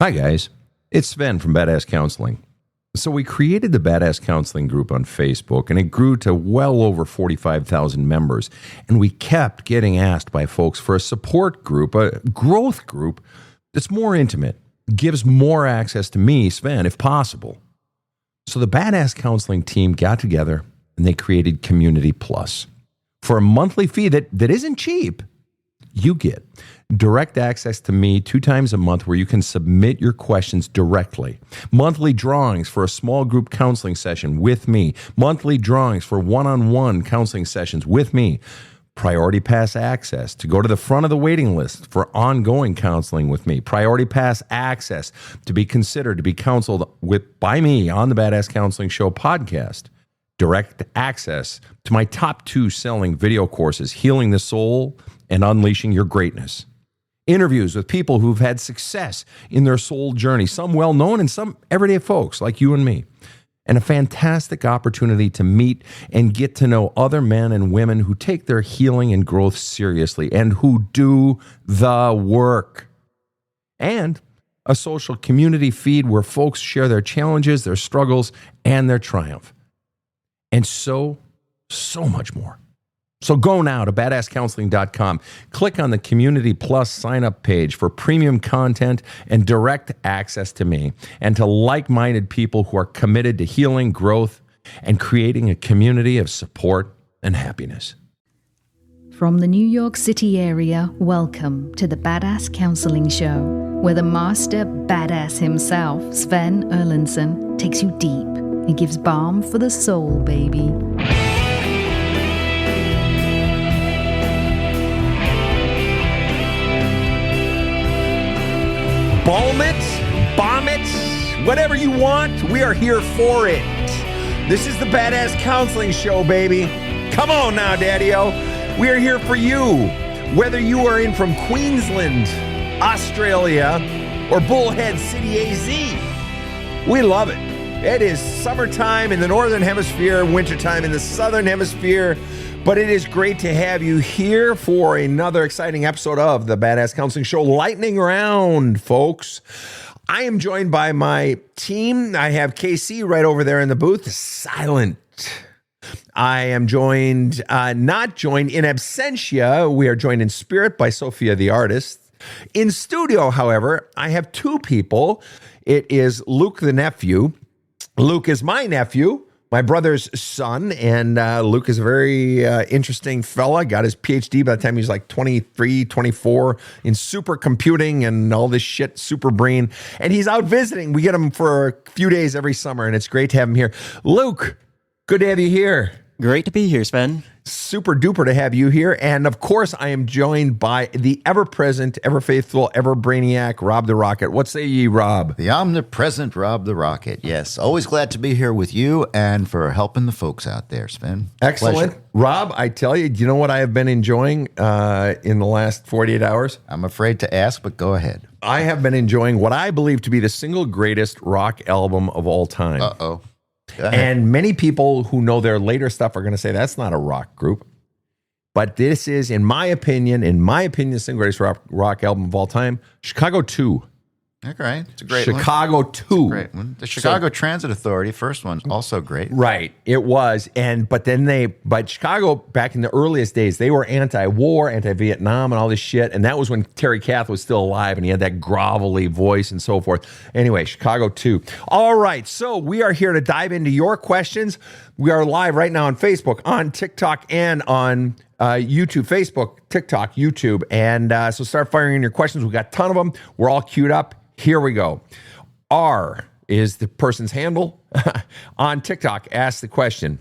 Hi, guys. It's Sven from Badass Counseling. So we created the Badass Counseling group on Facebook, and it grew to well over 45,000 members. And we kept getting asked by folks for a support group, a growth group that's more intimate, gives more access to me, Sven, if possible. So the Badass Counseling team got together, and they created Community Plus. For a monthly fee that isn't cheap, you get direct access to me 2 times a month where you can submit your questions directly. Monthly drawings for a small group counseling session with me. Monthly drawings for one-on-one counseling sessions with me. Priority Pass access to go to the front of the waiting list for ongoing counseling with me. Priority Pass access to be considered to be counseled by me on the Badass Counseling Show podcast. Direct access to my top 2 selling video courses, Healing the Soul and Unleashing Your Greatness. Interviews with people who've had success in their soul journey, some well-known and some everyday folks like you and me. And a fantastic opportunity to meet and get to know other men and women who take their healing and growth seriously and who do the work. And a social community feed where folks share their challenges, their struggles, and their triumph. And so much more. So go now to badasscounseling.com. Click on the Community Plus sign-up page for premium content and direct access to me and to like-minded people who are committed to healing, growth, and creating a community of support and happiness. From the New York City area, welcome to the Badass Counseling Show, where the master badass himself, Sven Erlandson, takes you deep and gives balm for the soul, baby. Balm it, bomb it, whatever you want, we are here for it. This is the Badass Counseling Show, baby. Come on now, Daddy-O. We are here for you. Whether you are in from Queensland, Australia, or Bullhead City, AZ, we love it. It is summertime in the Northern Hemisphere, wintertime in the Southern Hemisphere. But it is great to have you here for another exciting episode of the Badass Counseling Show, Lightning Round, folks. I am joined by my team. I have KC right over there in the booth, silent. I am joined, not joined in absentia. We are joined in spirit by Sophia the artist. In studio, however, I have 2 people. It is Luke the nephew. Luke is my nephew, my brother's son, and Luke is a very interesting fella. Got his PhD by the time he was like 23, 24 in supercomputing and all this shit, super brain. And he's out visiting. We get him for a few days every summer, and it's great to have him here. Luke, good to have you here. Great to be here, Sven. Super duper to have you here. And of course, I am joined by the ever-present, ever-faithful, ever-brainiac, Rob the Rocket. What say ye, Rob? The omnipresent Rob the Rocket. Yes, always glad to be here with you and for helping the folks out there, Sven. Excellent. Pleasure. Rob, I tell you, do you know what I have been enjoying in the last 48 hours? I'm afraid to ask, but go ahead. I have been enjoying what I believe to be the single greatest rock album of all time. Uh-oh. And many people who know their later stuff are going to say that's not a rock group. But this is, in my opinion, the single greatest rock album of all time, Chicago 2. Okay, it's a great Chicago one. 2. Great one. The Chicago Transit Authority, first one's also great. Right, it was. But Chicago, back in the earliest days, they were anti-war, anti-Vietnam, and all this shit. And that was when Terry Kath was still alive, and he had that grovelly voice and so forth. Anyway, Chicago 2. All right, so we are here to dive into your questions. We are live right now on Facebook, on TikTok, and on YouTube, Facebook, TikTok, YouTube. And so start firing in your questions. We've got a ton of them. We're all queued up. Here we go. R is the person's handle on TikTok. Ask the question,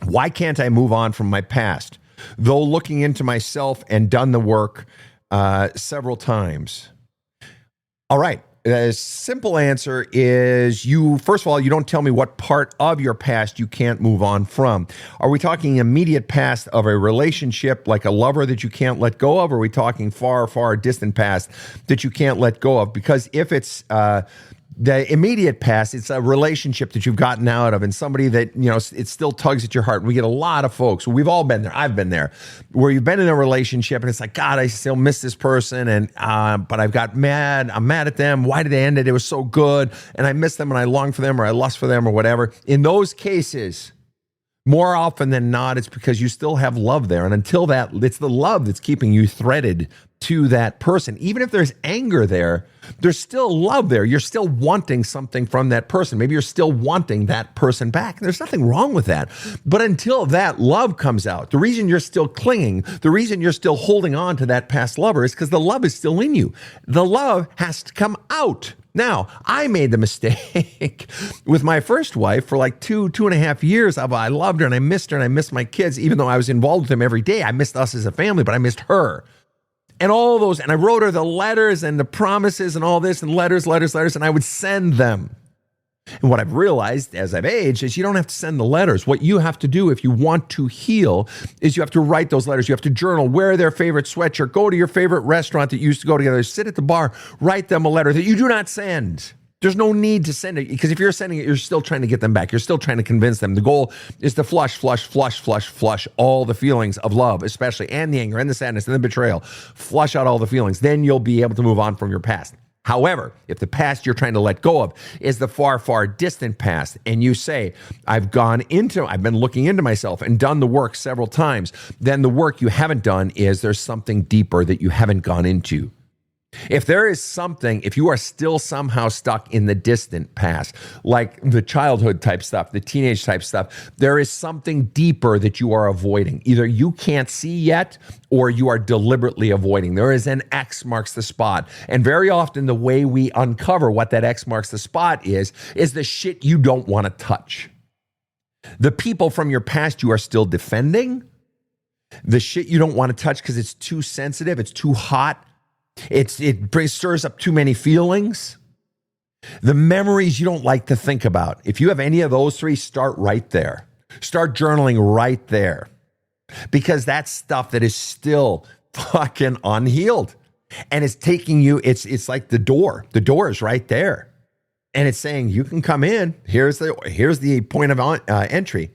why can't I move on from my past? Though looking into myself and done the work several times. All right. The simple answer is first of all, you don't tell me what part of your past you can't move on from. Are we talking immediate past of a relationship, like a lover that you can't let go of? Or are we talking far, far distant past that you can't let go of? Because if it's The immediate past, it's a relationship that you've gotten out of and somebody that, it still tugs at your heart. We get a lot of folks, we've all been there, I've been there, where you've been in a relationship and it's like, God, I still miss this person. And, but I've got mad, I'm mad at them. Why did they end it? It was so good. And I miss them and I long for them or I lust for them or whatever. In those cases, more often than not, it's because you still have love there. And until that, it's the love that's keeping you threaded to that person. Even if there's anger there, there's still love there. You're still wanting something from that person. Maybe you're still wanting that person back. There's nothing wrong with that. But until that love comes out, the reason you're still clinging, the reason you're still holding on to that past lover is because the love is still in you. The love has to come out. Now, I made the mistake with my first wife for like 2.5 years. I loved her and I missed her and I missed my kids, even though I was involved with them every day. I missed us as a family, but I missed her. And all those, and I wrote her the letters and the promises and all this and letters, and I would send them. And what I've realized as I've aged is you don't have to send the letters. What you have to do if you want to heal is you have to write those letters. You have to journal, wear their favorite sweatshirt, go to your favorite restaurant that you used to go together, sit at the bar, write them a letter that you do not send. There's no need to send it because if you're sending it, you're still trying to get them back. You're still trying to convince them. The goal is to flush all the feelings of love, especially, and the anger and the sadness and the betrayal. Flush out all the feelings. Then you'll be able to move on from your past. However, if the past you're trying to let go of is the far, far distant past, and you say, I've been looking into myself and done the work several times, then the work you haven't done is there's something deeper that you haven't gone into. If there is something, if you are still somehow stuck in the distant past, like the childhood type stuff, the teenage type stuff, there is something deeper that you are avoiding. Either you can't see yet or you are deliberately avoiding. There is an X marks the spot. And very often the way we uncover what that X marks the spot is the shit you don't want to touch. The people from your past you are still defending, the shit you don't want to touch because it's too sensitive, it's too hot, it stirs up too many feelings. The memories you don't like to think about. If you have any of those three, start right there. Start journaling right there. Because that's stuff that is still fucking unhealed. And it's taking you, it's like the door. The door is right there. And it's saying, you can come in. Here's the point of entry.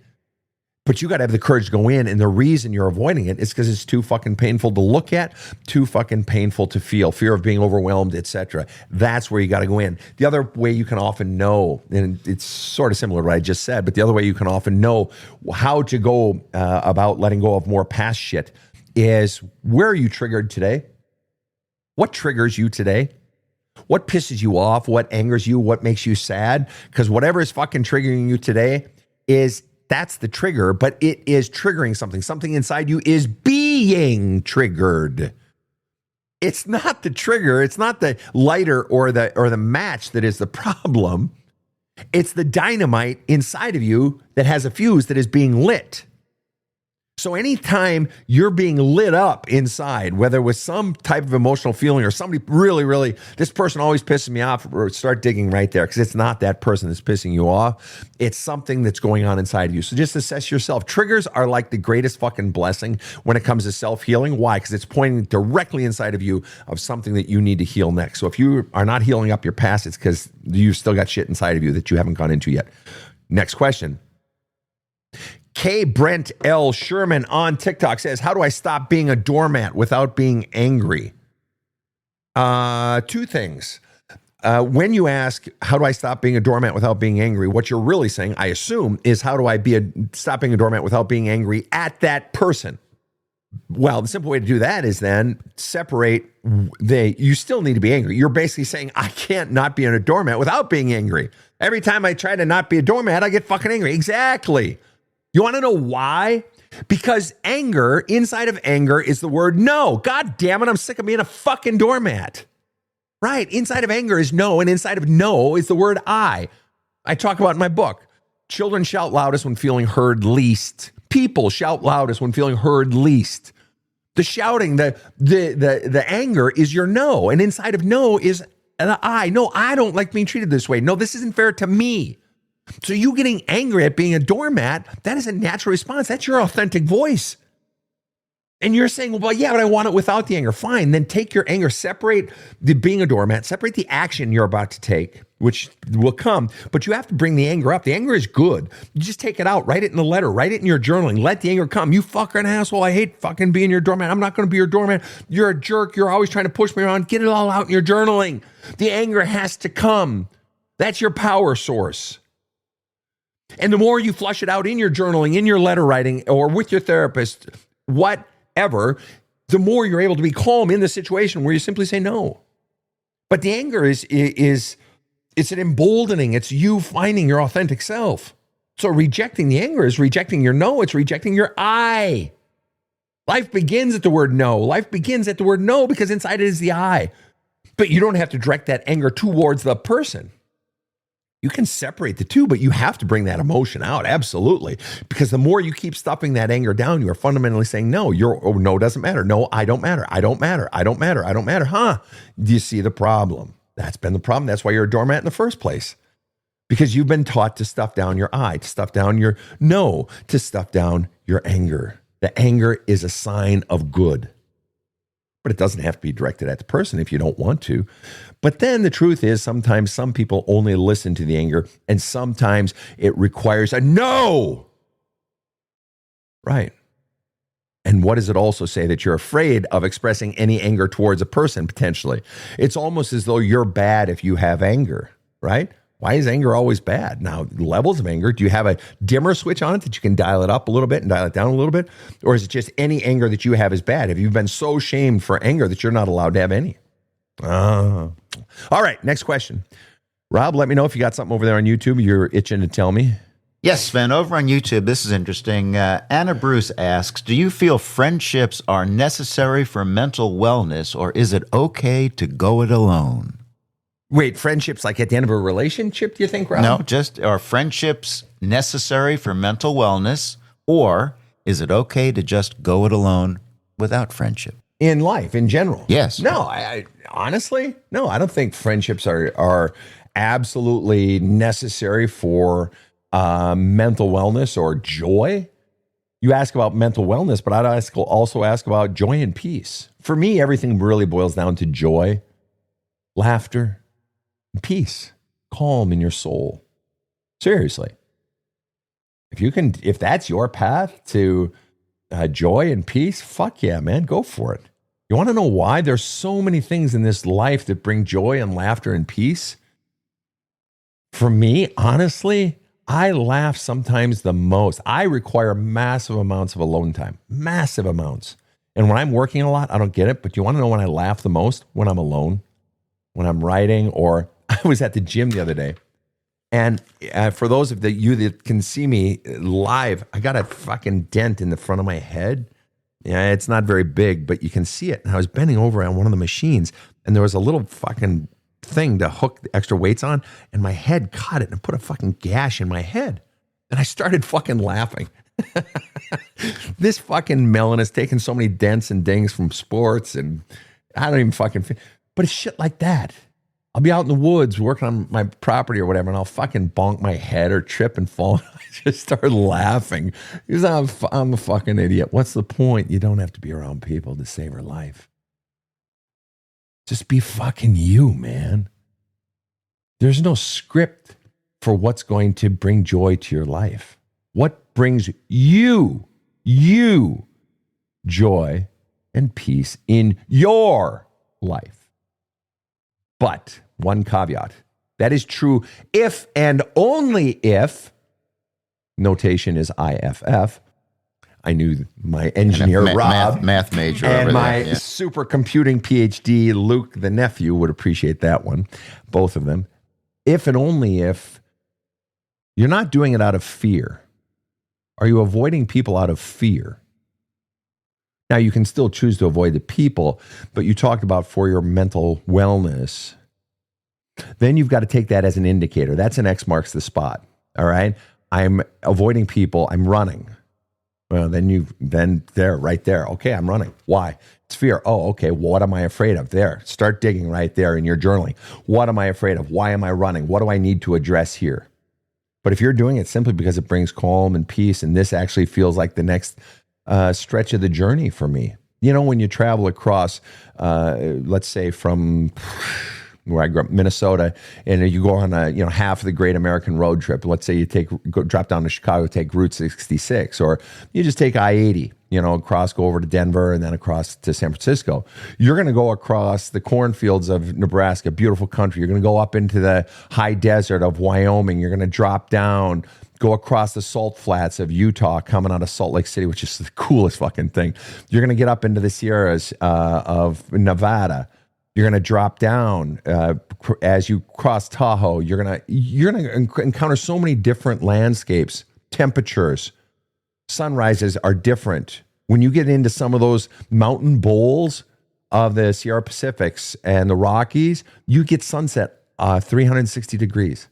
But you got to have the courage to go in. And the reason you're avoiding it is because it's too fucking painful to look at, too fucking painful to feel, fear of being overwhelmed, etc. That's where you got to go in. The other way you can often know, and it's sort of similar to what I just said, but the other way you can often know how to go about letting go of more past shit is, where are you triggered today? What triggers you today? What pisses you off? What angers you? What makes you sad? Because whatever is fucking triggering you today that's the trigger, but it is triggering something. Something inside you is being triggered. It's not the trigger. It's not the lighter or the match that is the problem. It's the dynamite inside of you that has a fuse that is being lit. So anytime you're being lit up inside, whether with some type of emotional feeling or somebody really, this person always pisses me off, or start digging right there, because it's not that person that's pissing you off. It's something that's going on inside of you. So just assess yourself. Triggers are like the greatest fucking blessing when it comes to self-healing. Why? Because it's pointing directly inside of you of something that you need to heal next. So if you are not healing up your past, it's because you've still got shit inside of you that you haven't gone into yet. Next question. K. Brent L. Sherman on TikTok says, how do I stop being a doormat without being angry? Two things. When you ask, how do I stop being a doormat without being angry? What you're really saying, I assume, is how do I stop being a doormat without being angry at that person? Well, the simple way to do that is then separate you still need to be angry. You're basically saying, I can't not be a doormat without being angry. Every time I try to not be a doormat, I get fucking angry. Exactly. You want to know why? Because anger, inside of anger, is the word no. God damn it, I'm sick of being a fucking doormat. Right, inside of anger is no, and inside of no is the word I. I talk about in my book. Children shout loudest when feeling heard least. People shout loudest when feeling heard least. The shouting, the anger is your no, and inside of no is an I. No, I don't like being treated this way. No, this isn't fair to me. So you getting angry at being a doormat, that is a natural response. That's your authentic voice. And you're saying, well, yeah, but I want it without the anger. Fine, then take your anger, separate the being a doormat, separate the action you're about to take, which will come, but you have to bring the anger up. The anger is good. You just take it out, write it in a letter, write it in your journaling, let the anger come. You fucking asshole. I hate fucking being your doorman. I'm not going to be your doorman. You're a jerk. You're always trying to push me around. Get it all out in your journaling. The anger has to come. That's your power source. And the more you flush it out in your journaling, in your letter writing, or with your therapist, whatever, the more you're able to be calm in the situation where you simply say no. But the anger is it's an emboldening. It's you finding your authentic self. So rejecting the anger is rejecting your no. It's rejecting your I. Life begins at the word no. Life begins at the word no because inside it is the I. But you don't have to direct that anger towards the person. You can separate the two, but you have to bring that emotion out. Absolutely. Because the more you keep stuffing that anger down, you are fundamentally saying, no, no doesn't matter. No, I don't matter. I don't matter. I don't matter. I don't matter. Huh? Do you see the problem? That's been the problem. That's why you're a doormat in the first place. Because you've been taught to stuff down your I, to stuff down your no, to stuff down your anger. The anger is a sign of good. But it doesn't have to be directed at the person if you don't want to. But then the truth is sometimes some people only listen to the anger, and sometimes it requires a no. Right. And what does it also say? That you're afraid of expressing any anger towards a person, potentially. It's almost as though you're bad if you have anger, right? Why is anger always bad? Now, levels of anger, do you have a dimmer switch on it that you can dial it up a little bit and dial it down a little bit? Or is it just any anger that you have is bad? Have you been so shamed for anger that you're not allowed to have any? All right, next question. Rob, let me know if you got something over there on YouTube you're itching to tell me. Yes, Sven, over on YouTube, this is interesting. Anna Bruce asks, do you feel friendships are necessary for mental wellness, or is it okay to go it alone? Wait, friendships like at the end of a relationship, do you think, Rob? No, just are friendships necessary for mental wellness, or is it okay to just go it alone without friendship? In life, in general? Yes. No, I honestly, no, I don't think friendships are absolutely necessary for mental wellness or joy. You ask about mental wellness, but I'd also ask about joy and peace. For me, everything really boils down to joy, laughter, peace, calm in your soul. Seriously. If that's your path to joy and peace, fuck yeah, man, go for it. You want to know why? There's so many things in this life that bring joy and laughter and peace. For me, honestly, I laugh sometimes the most. I require massive amounts of alone time, massive amounts. And when I'm working a lot, I don't get it, but you want to know when I laugh the most? When I'm alone, when I'm writing, or I was at the gym the other day. And for those of you that can see me live, I got a fucking dent in the front of my head. Yeah, it's not very big, but you can see it. And I was bending over on one of the machines, and there was a little fucking thing to hook the extra weights on, and my head caught it and put a fucking gash in my head. And I started fucking laughing. This fucking melon has taken so many dents and dings from sports, and I don't even fucking... But it's shit like that. I'll be out in the woods working on my property or whatever, and I'll fucking bonk my head or trip and fall. I just start laughing because I'm a fucking idiot. What's the point? You don't have to be around people to save your life. Just be fucking you, man. There's no script for what's going to bring joy to your life. What brings you joy and peace in your life? But one caveat, that is true if and only if, notation is IFF. I knew my engineer, Rob, math major, and my supercomputing PhD, Luke, the nephew, would appreciate that one, both of them. If and only if you're not doing it out of fear. Are you avoiding people out of fear? Now, you can still choose to avoid the people, but you talked about for your mental wellness. Then you've got to take that as an indicator. That's an X marks the spot. All right. I'm avoiding people. I'm running. Well, then there, right there. Okay, I'm running. Why? It's fear. Oh, okay. What am I afraid of? There. Start digging right there in your journaling. What am I afraid of? Why am I running? What do I need to address here? But if you're doing it simply because it brings calm and peace, and this actually feels like the next stretch of the journey for me. You know, when you travel across, let's say from where I grew up, Minnesota, and you go on half of the Great American Road Trip. Let's say you drop down to Chicago, take Route 66, or you just take I-80, go over to Denver and then across to San Francisco. You're going to go across the cornfields of Nebraska, beautiful country. You're going to go up into the high desert of Wyoming. You're going to drop down, go across the salt flats of Utah, coming out of Salt Lake City, which is the coolest fucking thing. You're going to get up into the Sierras of Nevada. You're going to drop down as you cross Tahoe. You're going to encounter so many different landscapes, temperatures. Sunrises are different. When you get into some of those mountain bowls of the Sierra Pacifics and the Rockies, you get sunset 360 degrees.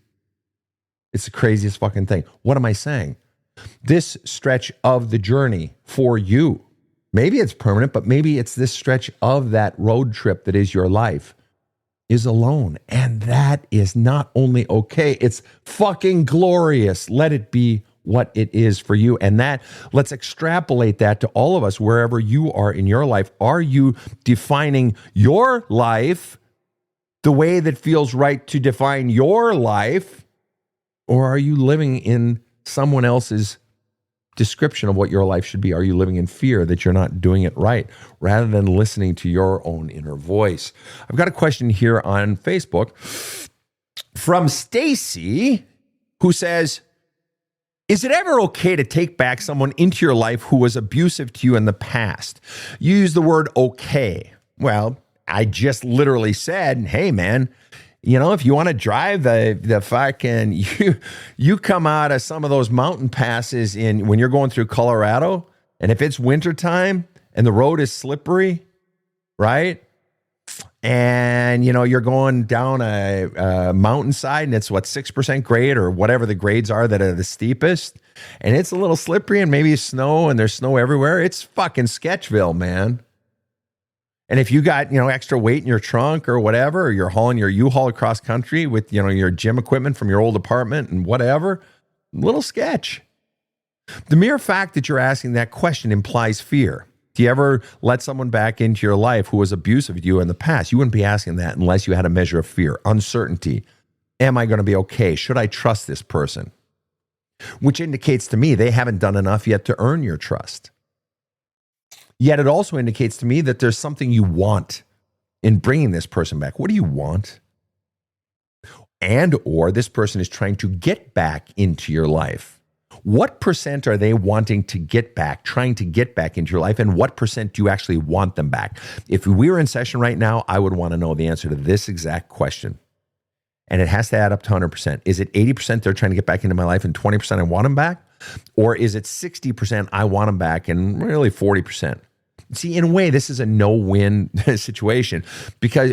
It's the craziest fucking thing. What am I saying? This stretch of the journey for you, maybe it's permanent, but maybe it's this stretch of that road trip that is your life, is alone. And that is not only okay, it's fucking glorious. Let it be what it is for you. And that, let's extrapolate that to all of us, wherever you are in your life. Are you defining your life the way that feels right to define your life? Or are you living in someone else's description of what your life should be? Are you living in fear that you're not doing it right, rather than listening to your own inner voice? I've got a question here on Facebook from Stacy, who says, is it ever okay to take back someone into your life who was abusive to you in the past? You use the word okay. Well, I just literally said, hey, man, if you want to drive the fucking, you come out of some of those mountain passes when you're going through Colorado, and if it's wintertime and the road is slippery, right? And, you're going down a mountainside and it's 6% grade or whatever the grades are that are the steepest. And it's a little slippery and maybe snow and there's snow everywhere. It's fucking Sketchville, man. And if you got, extra weight in your trunk or whatever, or you're hauling your U-Haul across country with, your gym equipment from your old apartment and whatever, little sketch. The mere fact that you're asking that question implies fear. Do you ever let someone back into your life who was abusive to you in the past? You wouldn't be asking that unless you had a measure of fear, uncertainty. Am I going to be okay? Should I trust this person? Which indicates to me they haven't done enough yet to earn your trust. Yet it also indicates to me that there's something you want in bringing this person back. What do you want? Or this person is trying to get back into your life. What percent are they wanting to get back, trying to get back into your life, and what percent do you actually want them back? If we were in session right now, I would want to know the answer to this exact question. And it has to add up to 100%. Is it 80% they're trying to get back into my life and 20% I want them back? Or is it 60% I want them back and really 40%? See, in a way, this is a no-win situation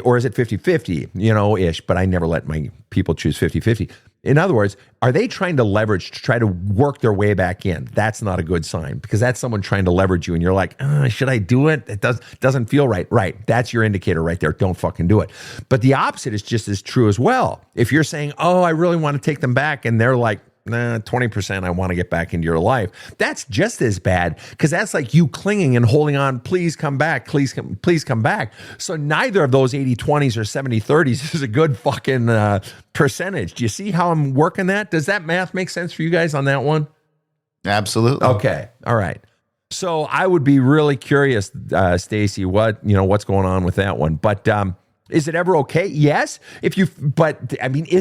or is it 50-50, ish, but I never let my people choose 50-50. In other words, are they trying to leverage to try to work their way back in? That's not a good sign, because that's someone trying to leverage you and you're like, should I do it? It doesn't feel right. Right. That's your indicator right there. Don't fucking do it. But the opposite is just as true as well. If you're saying, I really want to take them back, and they're like, 20% I want to get back into your life. That's just as bad, because that's like you clinging and holding on. Please come back. Please come back. So neither of those 80-20s or 70-30s is a good fucking percentage. Do you see how I'm working that? Does that math make sense for you guys on that one? Absolutely. Okay. All right. So I would be really curious, Stacy, what's going on with that one. But is it ever okay? Yes. Is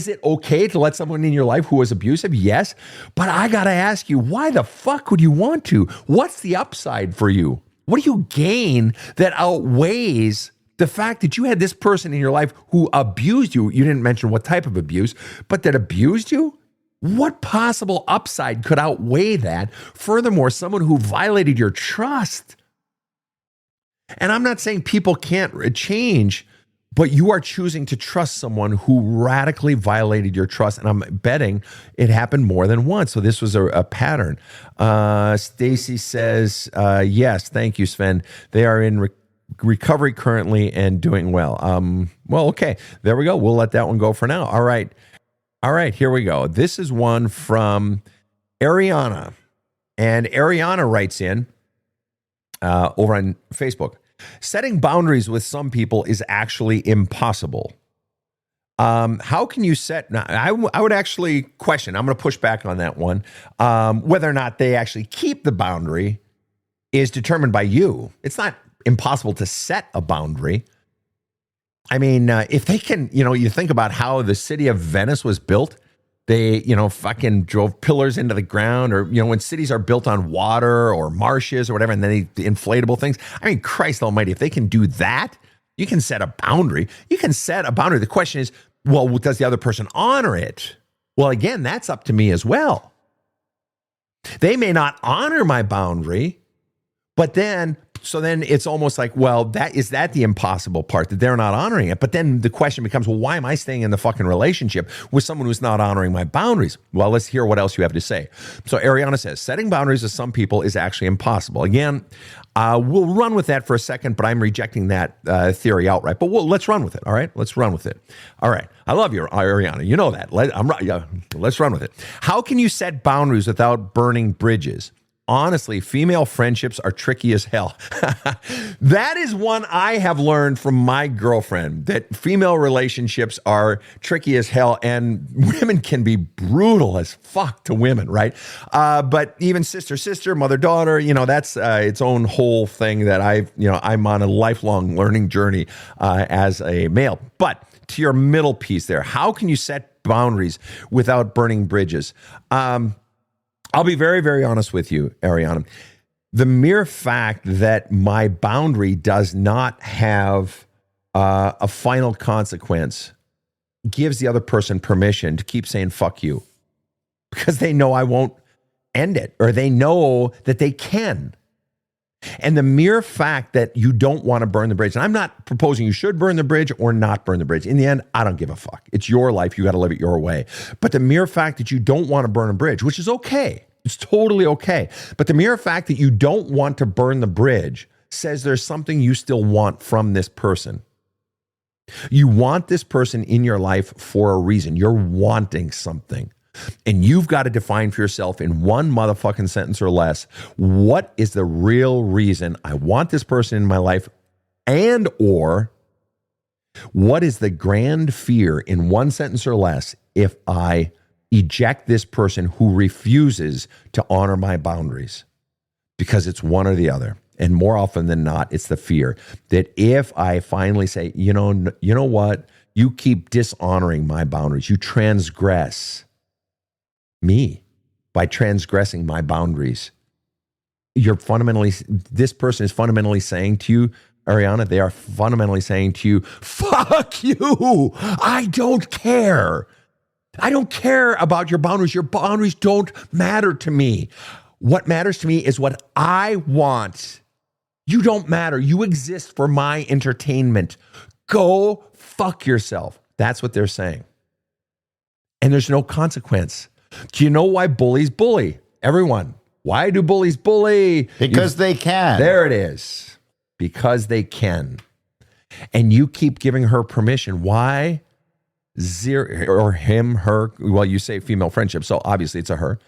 it okay to let someone in your life who was abusive? Yes. But I got to ask you, why the fuck would you want to? What's the upside for you? What do you gain that outweighs the fact that you had this person in your life who abused you? You didn't mention what type of abuse, but that abused you? What possible upside could outweigh that? Furthermore, someone who violated your trust. And I'm not saying people can't change, but you are choosing to trust someone who radically violated your trust. And I'm betting it happened more than once. So this was a pattern. Stacy says, yes, thank you, Sven. They are in recovery currently and doing well. Well, okay, there we go. We'll let that one go for now. All right, here we go. This is one from Ariana. And Ariana writes in over on Facebook. Setting boundaries with some people is actually impossible. How can you set? Now, I would actually question. I'm going to push back on that one. Whether or not they actually keep the boundary is determined by you. It's not impossible to set a boundary. I mean, if they can, you think about how the city of Venice was built. They, fucking drove pillars into the ground, or, when cities are built on water or marshes or whatever, and then the inflatable things. I mean, Christ almighty, if they can do that, you can set a boundary. You can set a boundary. The question is, well, does the other person honor it? Well, again, that's up to me as well. They may not honor my boundary, but then it's almost like, well, is that the impossible part, that they're not honoring it? But then the question becomes, well, why am I staying in the fucking relationship with someone who's not honoring my boundaries? Well, let's hear what else you have to say. So Ariana says, setting boundaries with some people is actually impossible. Again, we'll run with that for a second, but I'm rejecting that theory outright. But let's run with it, all right? Let's run with it. All right. I love you, Ariana. You know that. Let's run with it. How can you set boundaries without burning bridges? Honestly, female friendships are tricky as hell. That is one I have learned from my girlfriend, that female relationships are tricky as hell, and women can be brutal as fuck to women, right? But even sister, mother-daughter, that's its own whole thing that I'm on a lifelong learning journey as a male. But to your middle piece there, how can you set boundaries without burning bridges? I'll be very, very honest with you, Ariana. The mere fact that my boundary does not have a final consequence gives the other person permission to keep saying fuck you, because they know I won't end it, or they know that they can. And the mere fact that you don't want to burn the bridge, and I'm not proposing you should burn the bridge or not burn the bridge. In the end, I don't give a fuck. It's your life. You got to live it your way. But the mere fact that you don't want to burn a bridge, which is okay. It's totally okay. But the mere fact that you don't want to burn the bridge says there's something you still want from this person. You want this person in your life for a reason. You're wanting something. And you've got to define for yourself in one motherfucking sentence or less, what is the real reason I want this person in my life, and or what is the grand fear in one sentence or less if I eject this person who refuses to honor my boundaries? Because it's one or the other. And more often than not, it's the fear that if I finally say, you know what, you keep dishonoring my boundaries, you transgress me by transgressing my boundaries. This person is fundamentally saying to you, Ariana, they are fundamentally saying to you, fuck you. I don't care. I don't care about your boundaries. Your boundaries don't matter to me. What matters to me is what I want. You don't matter. You exist for my entertainment. Go fuck yourself. That's what they're saying. And there's no consequence. Do you know why bullies bully? Everyone. Why do bullies bully? Because they can. There it is. Because they can. And you keep giving her permission. Why? Zero, or him, her. Well, you say female friendship, so obviously it's a her.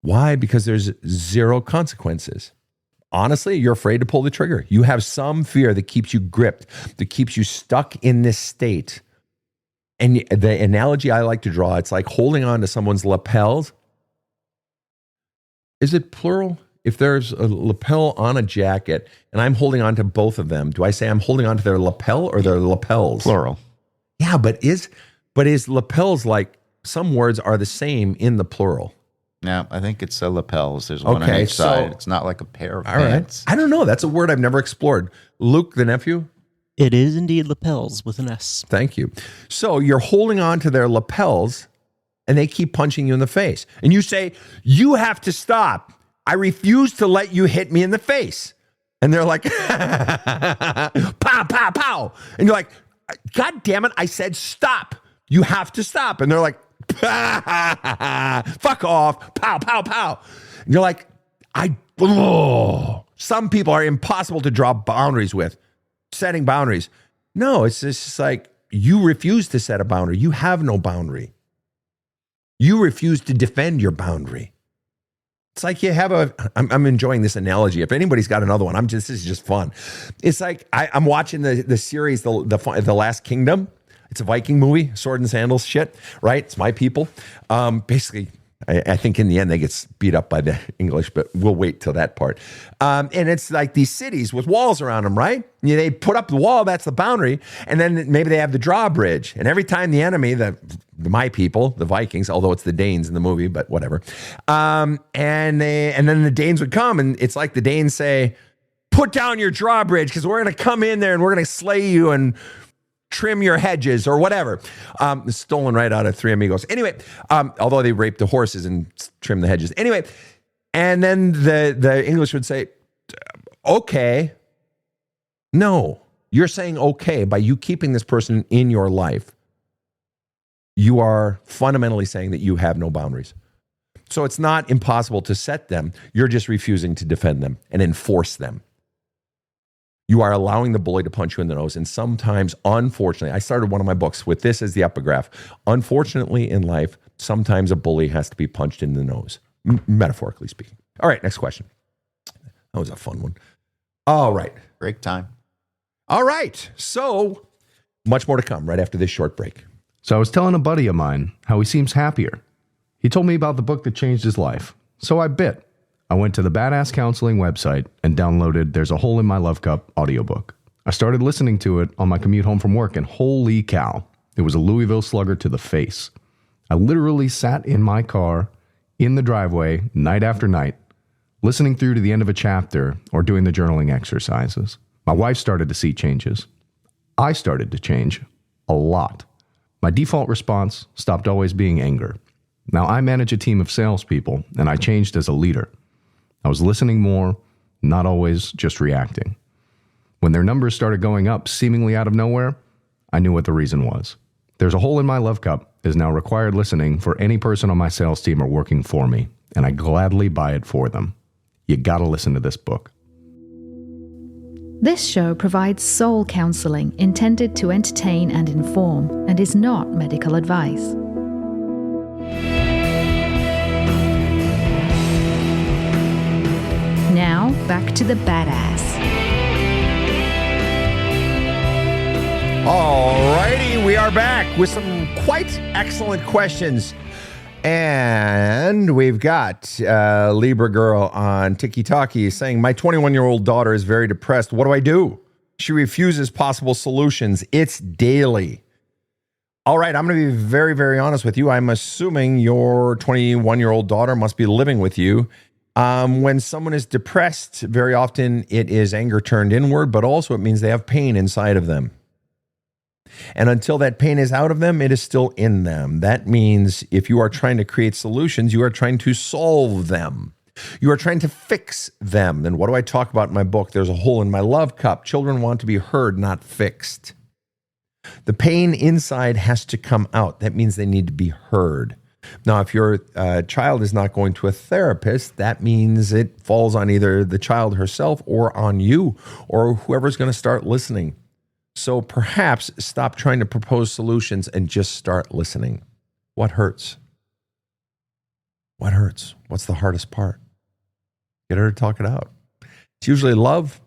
Why? Because there's zero consequences. Honestly, you're afraid to pull the trigger. You have some fear that keeps you gripped, that keeps you stuck in this state. And the analogy I like to draw, it's like holding on to someone's lapels. Is it plural? If there's a lapel on a jacket and I'm holding on to both of them, do I say I'm holding on to their lapel or their lapels? Plural. Yeah, but is lapels, like some words are the same in the plural? Yeah, I think it's lapels. There's one on each side. It's not like a pair of pants. Right. I don't know. That's a word I've never explored. Luke, the nephew? It is indeed lapels with an S. Thank you. So you're holding on to their lapels and they keep punching you in the face. And you say, you have to stop. I refuse to let you hit me in the face. And they're like, pow, pow, pow. And you're like, God damn it, I said stop. You have to stop. And they're like, fuck off, pow, pow, pow. And you're like, some people are impossible to draw boundaries with. Setting boundaries. No, it's just like you refuse to set a boundary. You have no boundary. You refuse to defend your boundary. It's like you have I'm enjoying this analogy. If anybody's got another one, this is just fun. It's like I'm watching the series, the Last Kingdom. It's a Viking movie, sword and sandals shit, right? It's my people. Basically, I think in the end they get beat up by the English, but we'll wait till that part. And it's like these cities with walls around them, right? They put up the wall, that's the boundary, and then maybe they have the drawbridge. And every time the enemy, my people, the Vikings, although it's the Danes in the movie, but whatever. And then the Danes would come, and it's like the Danes say, put down your drawbridge because we're going to come in there and we're going to slay you and trim your hedges or whatever. Stolen right out of Three Amigos. Anyway, although they raped the horses and trimmed the hedges. Anyway, and then the English would say, okay. No, you're saying okay by you keeping this person in your life. You are fundamentally saying that you have no boundaries. So it's not impossible to set them. You're just refusing to defend them and enforce them. You are allowing the bully to punch you in the nose. And sometimes, unfortunately, I started one of my books with this as the epigraph. Unfortunately, in life, sometimes a bully has to be punched in the nose, metaphorically speaking. All right, next question. That was a fun one. All right. Break time. All right. So much more to come right after this short break. So I was telling a buddy of mine how he seems happier. He told me about the book that changed his life. So I bit. I went to the Badass Counseling website and downloaded There's a Hole in My Love Cup audiobook. I started listening to it on my commute home from work, and holy cow, it was a Louisville Slugger to the face. I literally sat in my car, in the driveway, night after night, listening through to the end of a chapter or doing the journaling exercises. My wife started to see changes. I started to change a lot. My default response stopped always being anger. Now I manage a team of salespeople, and I changed as a leader. I was listening more, not always just reacting. When their numbers started going up seemingly out of nowhere, I knew what the reason was. There's a Hole in My Love Cup is now required listening for any person on my sales team or working for me, and I gladly buy it for them. You gotta listen to this book. This show provides soul counseling intended to entertain and inform and is not medical advice. Now, back to the badass. All righty, we are back with some quite excellent questions. And we've got Libra Girl on TikTok saying, my 21-year-old daughter is very depressed. What do I do? She refuses possible solutions. It's daily. All right, I'm going to be very, very honest with you. I'm assuming your 21-year-old daughter must be living with you. When someone is depressed, very often it is anger turned inward, but also it means they have pain inside of them. And until that pain is out of them, it is still in them. That means if you are trying to create solutions, you are trying to solve them. You are trying to fix them. Then what do I talk about in my book? There's a Hole in My Love Cup. Children want to be heard, not fixed. The pain inside has to come out. That means they need to be heard. Now, if your child is not going to a therapist, that means it falls on either the child herself or on you or whoever's going to start listening. So perhaps stop trying to propose solutions and just start listening. What hurts? What hurts? What's the hardest part? Get her to talk it out. It's usually love.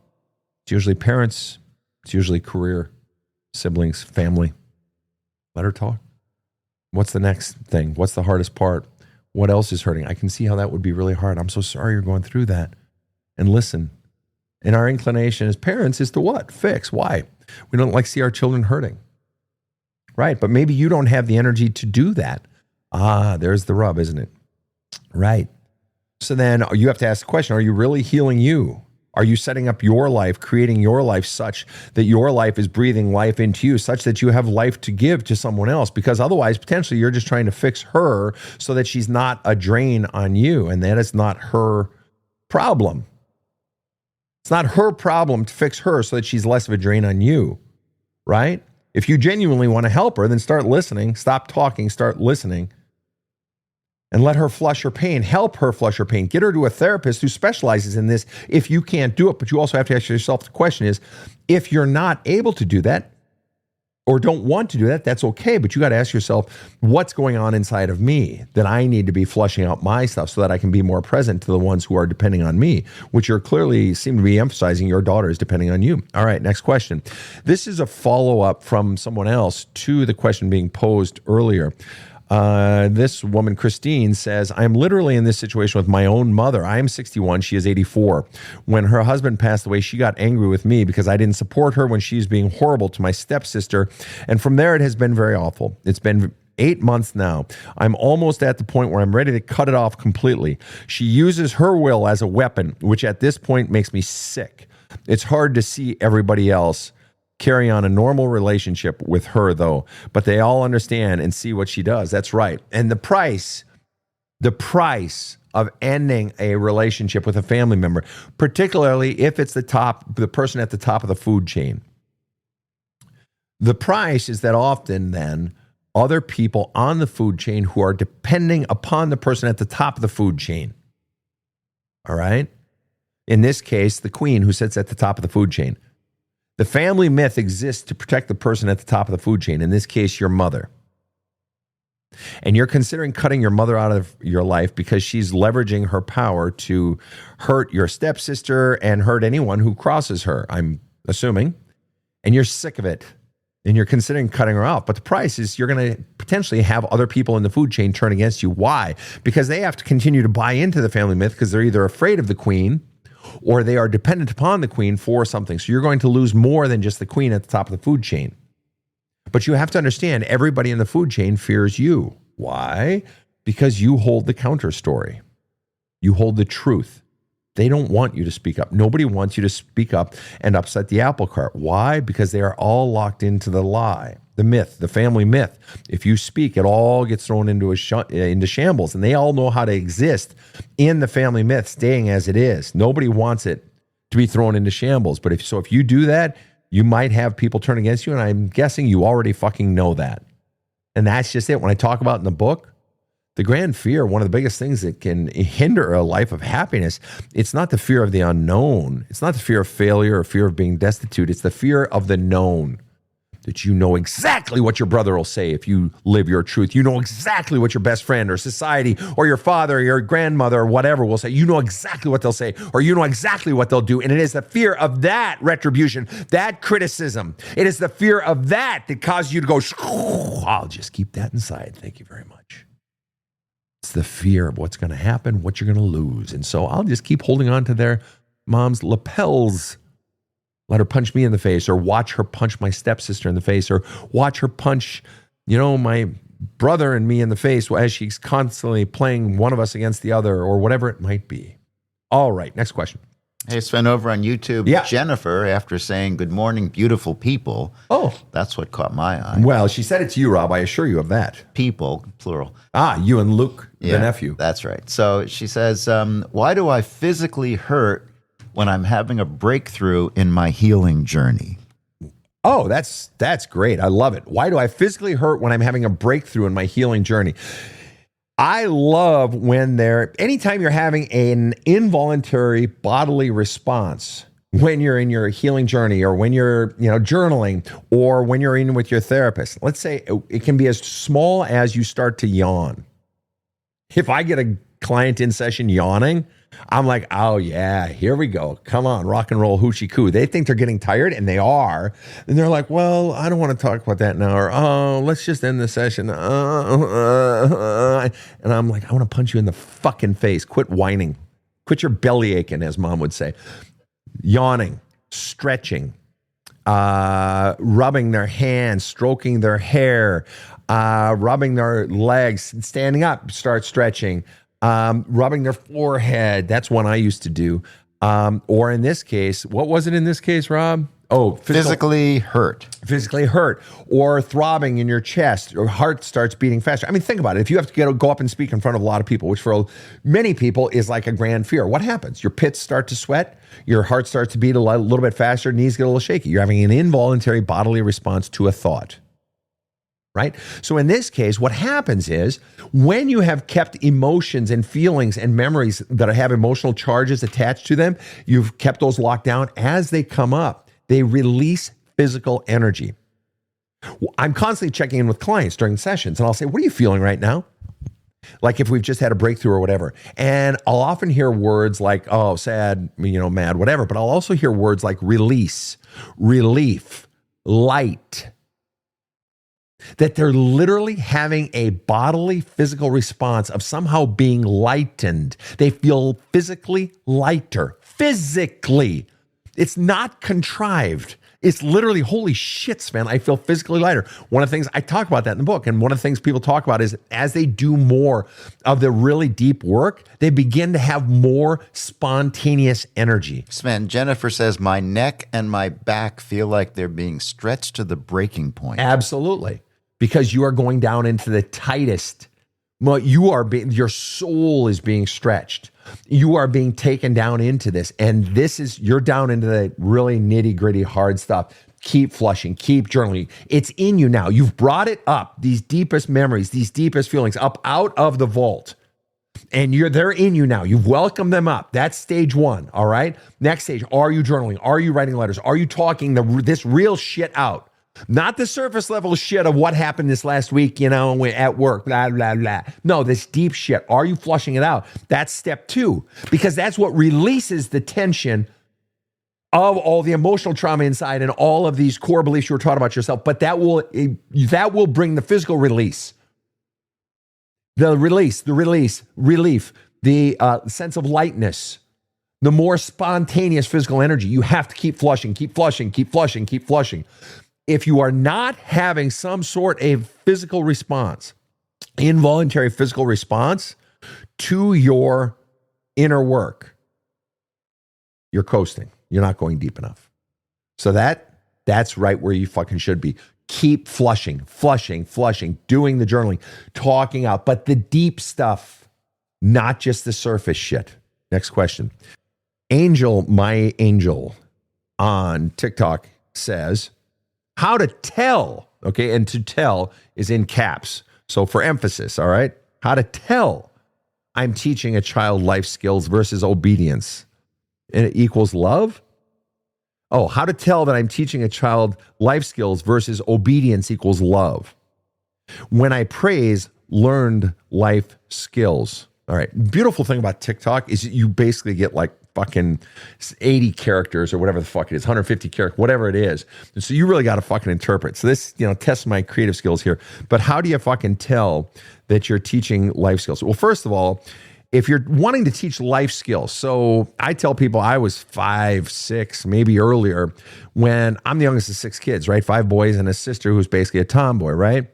It's usually parents. It's usually career, siblings, family. Let her talk. What's the next thing? What's the hardest part? What else is hurting? I can see how that would be really hard. I'm so sorry you're going through that. And listen. And our inclination as parents is to what? Fix. Why? We don't like to see our children hurting. Right. But maybe you don't have the energy to do that. There's the rub, isn't it? Right. So then you have to ask the question, are you really healing you? Are you setting up your life, creating your life such that your life is breathing life into you, such that you have life to give to someone else? Because otherwise, potentially, you're just trying to fix her so that she's not a drain on you. And that is not her problem. It's not her problem to fix her so that she's less of a drain on you, right? If you genuinely want to help her, then start listening, stop talking, start listening. And let her flush her pain, help her flush her pain. Get her to a therapist who specializes in this if you can't do it. But you also have to ask yourself the question is, if you're not able to do that, or don't want to do that, that's okay. But you got to ask yourself, what's going on inside of me that I need to be flushing out my stuff so that I can be more present to the ones who are depending on me, which you're clearly seem to be emphasizing your daughter is depending on you. All right, next question. This is a follow-up from someone else to the question being posed earlier. This woman, Christine, says, I'm literally in this situation with my own mother. I am 61. She is 84. When her husband passed away, she got angry with me because I didn't support her when she's being horrible to my stepsister. And from there, it has been very awful. It's been 8 months now. I'm almost at the point where I'm ready to cut it off completely. She uses her will as a weapon, which at this point makes me sick. It's hard to see everybody else carry on a normal relationship with her, though, but they all understand and see what she does. That's right. And the price of ending a relationship with a family member, particularly if it's the person at the top of the food chain, the price is that often then other people on the food chain who are depending upon the person at the top of the food chain. All right? In this case, the queen who sits at the top of the food chain. The family myth exists to protect the person at the top of the food chain, in this case, your mother. And you're considering cutting your mother out of your life because she's leveraging her power to hurt your stepsister and hurt anyone who crosses her, I'm assuming. And you're sick of it. And you're considering cutting her off. But the price is you're going to potentially have other people in the food chain turn against you. Why? Because they have to continue to buy into the family myth because they're either afraid of the queen or they are dependent upon the queen for something. So you're going to lose more than just the queen at the top of the food chain. But you have to understand, everybody in the food chain fears you. Why? Because you hold the counter story. You hold the truth. They don't want you to speak up. Nobody wants you to speak up and upset the apple cart. Why? Because they are all locked into the lie, the myth, the family myth. If you speak, it all gets thrown into shambles. And they all know how to exist in the family myth, staying as it is. Nobody wants it to be thrown into shambles. But if you do that, you might have people turn against you. And I'm guessing you already fucking know that. And that's just it. When I talk about in the book, the grand fear, one of the biggest things that can hinder a life of happiness, it's not the fear of the unknown. It's not the fear of failure or fear of being destitute. It's the fear of the known, that you know exactly what your brother will say if you live your truth. You know exactly what your best friend or society or your father or your grandmother or whatever will say. You know exactly what they'll say, or you know exactly what they'll do. And it is the fear of that retribution, that criticism. It is the fear of that causes you to go, I'll just keep that inside. Thank you very much. It's the fear of what's going to happen, what you're going to lose. And so I'll just keep holding on to their mom's lapels. Let her punch me in the face, or watch her punch my stepsister in the face, or watch her punch, my brother and me in the face as she's constantly playing one of us against the other, or whatever it might be. All right, next question. Hey, Sven, over on YouTube, Yeah. Jennifer, after saying, good morning, beautiful people. Oh. That's what caught my eye. Well, she said it to you, Rob. I assure you of that. People, plural. You and Luke, the nephew. That's right. So she says, why do I physically hurt when I'm having a breakthrough in my healing journey? Oh, that's great. I love it. Why do I physically hurt when I'm having a breakthrough in my healing journey? I love when anytime you're having an involuntary bodily response, when you're in your healing journey, or when you're, journaling, or when you're in with your therapist. Let's say it can be as small as you start to yawn. If I get a client in session yawning, I'm like, oh yeah, here we go. Come on, rock and roll, hoochie coo. They think they're getting tired, and they are. And they're like, well, I don't want to talk about that now. Or, oh, let's just end the session. And I'm like, I want to punch you in the fucking face. Quit whining. Quit your belly aching, as mom would say. Yawning, stretching, rubbing their hands, stroking their hair, rubbing their legs, standing up, start stretching. Rubbing their forehead. That's one I used to do. Or in this case, what was it in this case, Rob? Oh, physically hurt. Physically hurt, or throbbing in your chest, or heart starts beating faster. I mean, think about it. If you have to go up and speak in front of a lot of people, which for many people is like a grand fear, what happens? Your pits start to sweat, your heart starts to beat a little bit faster, knees get a little shaky. You're having an involuntary bodily response to a thought. Right? So in this case, what happens is when you have kept emotions and feelings and memories that have emotional charges attached to them, you've kept those locked down. As they come up, they release physical energy. I'm constantly checking in with clients during sessions, and I'll say, what are you feeling right now? Like if we've just had a breakthrough or whatever. And I'll often hear words like, oh, sad, mad, whatever. But I'll also hear words like release, relief, light. That they're literally having a bodily physical response of somehow being lightened. They feel physically lighter. Physically. It's not contrived. It's literally, holy shit, Sven, I feel physically lighter. One of the things, I talk about that in the book, and one of the things people talk about is as they do more of the really deep work, they begin to have more spontaneous energy. Sven, Jennifer says, my neck and my back feel like they're being stretched to the breaking point. Absolutely. Because you are going down into the tightest. Well, your soul is being stretched. You are being taken down into this. And you're down into the really nitty gritty hard stuff. Keep flushing, keep journaling. It's in you now. You've brought it up, these deepest memories, these deepest feelings up out of the vault. And they're in you now. You've welcomed them up. That's stage one. All right. Next stage. Are you journaling? Are you writing letters? Are you talking this real shit out? Not the surface level shit of what happened this last week, at work, blah, blah, blah. No, this deep shit. Are you flushing it out? That's step 2, because that's what releases the tension of all the emotional trauma inside and all of these core beliefs you were taught about yourself. But that will bring the physical release. The release, relief, the sense of lightness, the more spontaneous physical energy. You have to keep flushing, keep flushing, keep flushing, keep flushing. If you are not having some sort of physical response, involuntary physical response to your inner work, you're coasting. You're not going deep enough. So that's right where you fucking should be. Keep flushing, doing the journaling, talking out, but the deep stuff, not just the surface shit. Next question. Angel, my angel on TikTok says, how to tell, okay? And to tell is in caps. So for emphasis, all right? How to tell I'm teaching a child life skills versus obedience. And it equals love? Oh, how to tell that I'm teaching a child life skills versus obedience equals love. When I praise learned life skills. All right. Beautiful thing about TikTok is you basically get like fucking 80 characters or whatever the fuck it is, 150 characters, whatever it is. And so you really got to fucking interpret. So this, tests my creative skills here. But how do you fucking tell that you're teaching life skills? Well, first of all, if you're wanting to teach life skills, so I tell people I was 5, 6, maybe earlier when I'm the youngest of 6 kids, right? 5 boys and a sister who's basically a tomboy, right?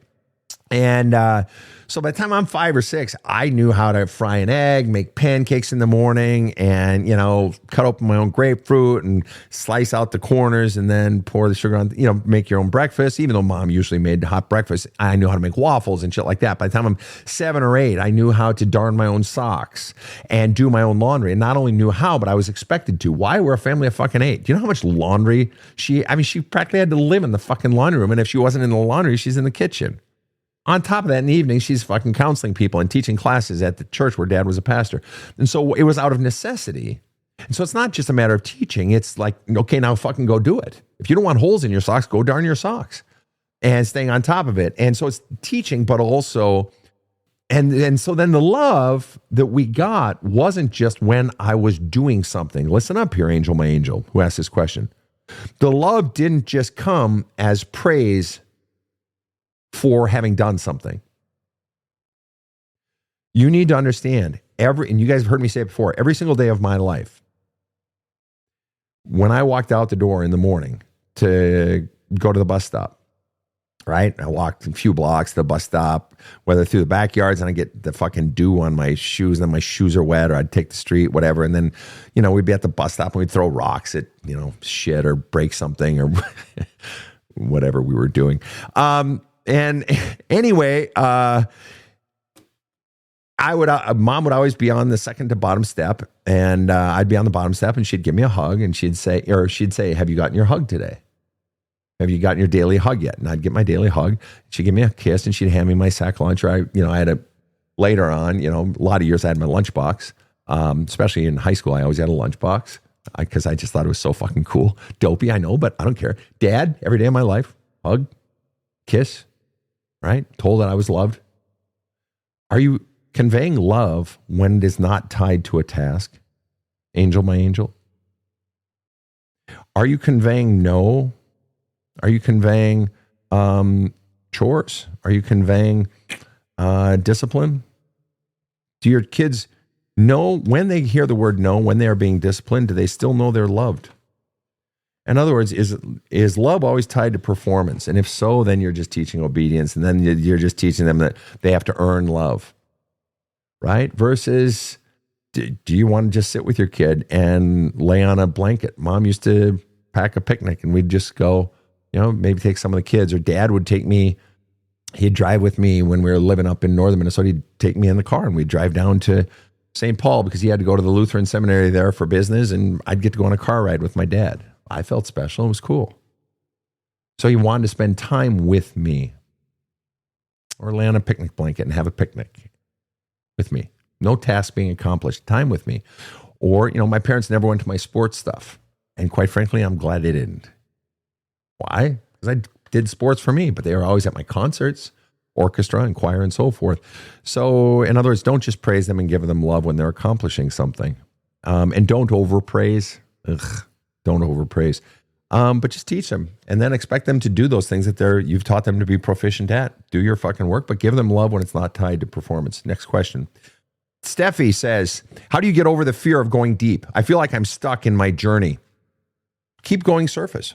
And so by the time I'm 5 or 6, I knew how to fry an egg, make pancakes in the morning, and, cut open my own grapefruit and slice out the corners and then pour the sugar on, make your own breakfast. Even though mom usually made hot breakfast, I knew how to make waffles and shit like that. By the time I'm 7 or 8, I knew how to darn my own socks and do my own laundry. And not only knew how, but I was expected to. Why? We're a family of fucking 8. Do you know how much laundry she practically had to live in the fucking laundry room. And if she wasn't in the laundry, she's in the kitchen. On top of that, in the evening, she's fucking counseling people and teaching classes at the church where dad was a pastor. And so it was out of necessity. And so it's not just a matter of teaching. It's like, okay, now fucking go do it. If you don't want holes in your socks, go darn your socks. And staying on top of it. And so it's teaching, but also, and so then the love that we got wasn't just when I was doing something. Listen up here, Angel, my angel, who asked this question. The love didn't just come as praise for having done something. You need to understand and you guys have heard me say it before, every single day of my life, when I walked out the door in the morning to go to the bus stop, right? I walked a few blocks to the bus stop, whether through the backyards and I get the fucking dew on my shoes and then my shoes are wet, or I'd take the street, whatever. And then, we'd be at the bus stop and we'd throw rocks at, shit or break something or whatever we were doing. And anyway, mom would always be on the second to bottom step, and I'd be on the bottom step, and she'd give me a hug, and she'd say, have you gotten your hug today? Have you gotten your daily hug yet? And I'd get my daily hug. She'd give me a kiss, and she'd hand me my sack lunch. Or I had later on, a lot of years I had my lunchbox, especially in high school. I always had a lunchbox because I just thought it was so fucking cool. Dopey, I know, but I don't care. Dad, every day of my life, hug. Kiss, right? Told that I was loved. Are you conveying love when it is not tied to a task? Angel, my angel. Are you conveying no? Are you conveying chores? Are you conveying discipline? Do your kids know when they hear the word no, when they are being disciplined, do they still know they're loved? In other words, is love always tied to performance? And if so, then you're just teaching obedience, and then you're just teaching them that they have to earn love, right? Versus, do you want to just sit with your kid and lay on a blanket? Mom used to pack a picnic, and we'd just go, maybe take some of the kids, or Dad would take me. He'd drive with me when we were living up in northern Minnesota. He'd take me in the car, and we'd drive down to St. Paul because he had to go to the Lutheran seminary there for business, and I'd get to go on a car ride with my dad. I felt special. It was cool. So he wanted to spend time with me, or lay on a picnic blanket and have a picnic with me. No task being accomplished. Time with me. Or, my parents never went to my sports stuff. And quite frankly, I'm glad they didn't. Why? Because I did sports for me, but they were always at my concerts, orchestra and choir and so forth. So in other words, don't just praise them and give them love when they're accomplishing something. And don't overpraise. Don't overpraise. But just teach them, and then expect them to do those things that you've taught them to be proficient at. Do your fucking work, but give them love when it's not tied to performance. Next question. Steffi says, how do you get over the fear of going deep? I feel like I'm stuck in my journey. Keep going surface,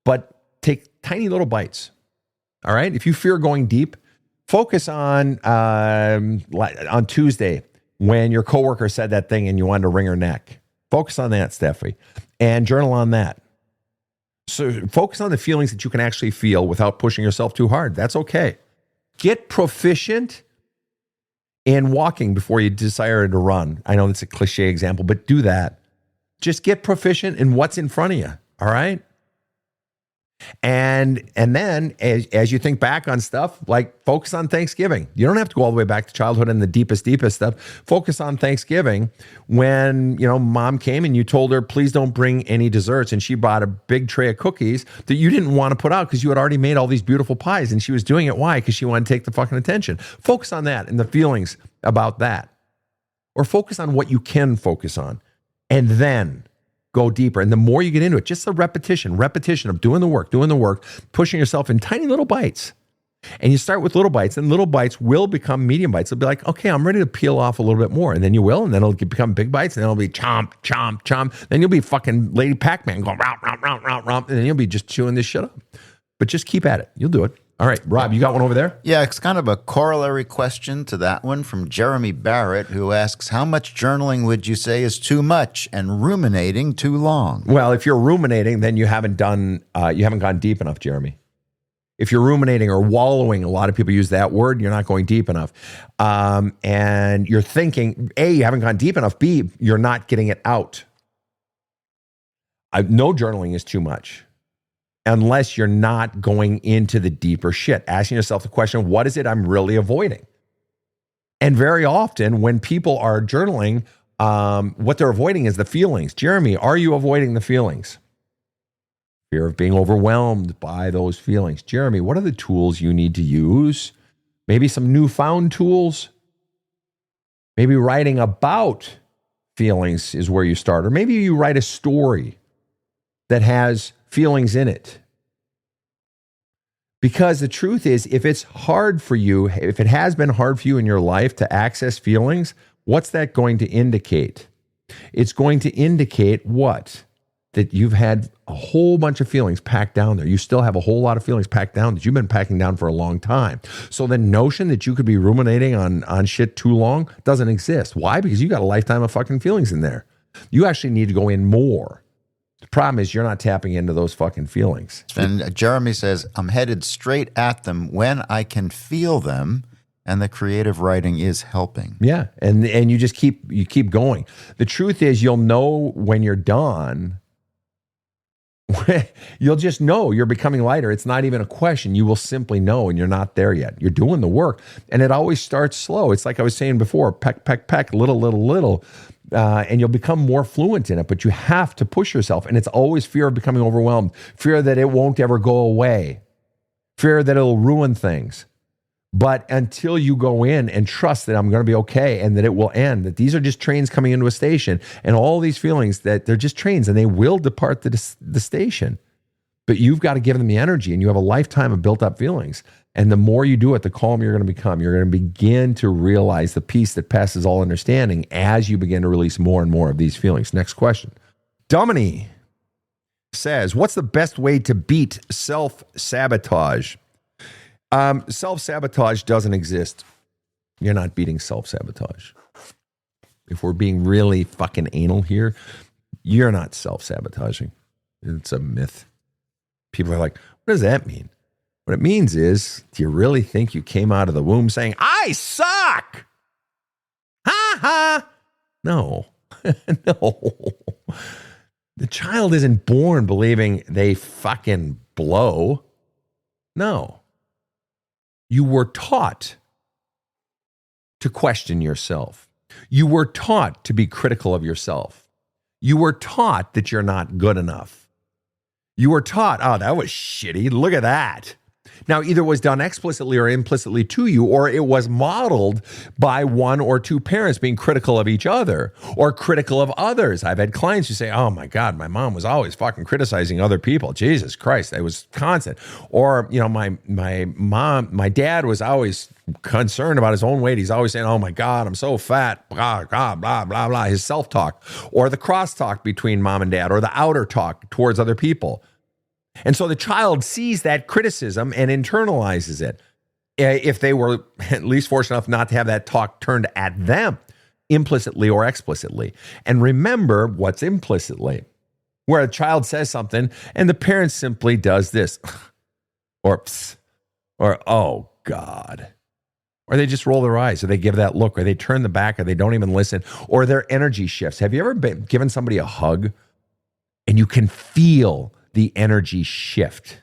but take tiny little bites. All right? If you fear going deep, focus on Tuesday when your coworker said that thing and you wanted to wring her neck. Focus on that, Steffi, and journal on that. So focus on the feelings that you can actually feel without pushing yourself too hard. That's okay. Get proficient in walking before you decide to run. I know that's a cliche example, but do that. Just get proficient in what's in front of you. All right. And then as you think back on stuff, like focus on Thanksgiving. You don't have to go all the way back to childhood and the deepest stuff. Focus on Thanksgiving when, mom came and you told her, please don't bring any desserts. And she brought a big tray of cookies that you didn't want to put out because you had already made all these beautiful pies. And she was doing it. Why? Because she wanted to take the fucking attention. Focus on that and the feelings about that. Or focus on what you can focus on. And then go deeper. And the more you get into it, just the repetition of doing the work, pushing yourself in tiny little bites. And you start with little bites, and little bites will become medium bites. It'll be like, okay, I'm ready to peel off a little bit more. And then you will, and then it'll become big bites, and then it'll be chomp, chomp, chomp. Then you'll be fucking Lady Pac-Man going romp, romp, romp, romp, romp. And then you'll be just chewing this shit up. But just keep at it. You'll do it. All right, Rob, you got one over there? Yeah, it's kind of a corollary question to that one from Jeremy Barrett, who asks, how much journaling would you say is too much and ruminating too long? Well, if you're ruminating, then you haven't gone deep enough, Jeremy. If you're ruminating or wallowing, a lot of people use that word, you're not going deep enough. And you're thinking, A, you haven't gone deep enough. B, you're not getting it out. No journaling is too much. Unless you're not going into the deeper shit, asking yourself the question, what is it I'm really avoiding? And very often when people are journaling, what they're avoiding is the feelings. Jeremy, are you avoiding the feelings? Fear of being overwhelmed by those feelings. Jeremy, what are the tools you need to use? Maybe some newfound tools. Maybe writing about feelings is where you start. Or maybe you write a story that has feelings in it. Because the truth is, if it's hard for you, if it has been hard for you in your life to access feelings, what's that going to indicate? It's going to indicate what? That you've had a whole bunch of feelings packed down there. You still have a whole lot of feelings packed down that you've been packing down for a long time. So the notion that you could be ruminating on shit too long doesn't exist. Why? Because you got a lifetime of fucking feelings in there. You actually need to go in more. The problem is you're not tapping into those fucking feelings. And Jeremy says, I'm headed straight at them when I can feel them, and the creative writing is helping. Yeah, and you just keep going. The truth is you'll know when you're done. You'll just know you're becoming lighter. It's not even a question. You will simply know, and you're not there yet. You're doing the work, and it always starts slow. It's like I was saying before, peck, peck, peck, little. And you'll become more fluent in it, but you have to push yourself. And it's always fear of becoming overwhelmed, fear that it won't ever go away, fear that it'll ruin things. But until you go in and trust that I'm going to be okay and that it will end, that these are just trains coming into a station, and all these feelings that they're just trains and they will depart the station. But you've got to give them the energy, and you have a lifetime of built up feelings. And the more you do it, the calmer you're going to become. You're going to begin to realize the peace that passes all understanding as you begin to release more and more of these feelings. Next question. Domini says, what's the best way to beat self-sabotage? Self-sabotage doesn't exist. You're not beating self-sabotage. If we're being really fucking anal here, you're not self-sabotaging. It's a myth. People are like, what does that mean? What it means is, do you really think you came out of the womb saying, I suck? Ha ha. No, no. The child isn't born believing they fucking blow. No. You were taught to question yourself. You were taught to be critical of yourself. You were taught that you're not good enough. You were taught, oh, that was shitty. Look at that. Now, either it was done explicitly or implicitly to you, or it was modeled by one or two parents being critical of each other or critical of others. I've had clients who say, oh my God, my mom was always fucking criticizing other people. Jesus Christ, it was constant. Or, you know, my dad was always concerned about his own weight. He's always saying, oh my God, I'm so fat, blah, blah, blah, blah, blah, his self-talk, or the cross-talk between mom and dad, or the outer talk towards other people. And so the child sees that criticism and internalizes it. If they were at least fortunate enough not to have that talk turned at them, implicitly or explicitly. And remember what's implicitly, where a child says something and the parent simply does this, or psst, or oh God, or they just roll their eyes, or they give that look, or they turn the back, or they don't even listen, or their energy shifts. Have you ever been given somebody a hug and you can feel the energy shift?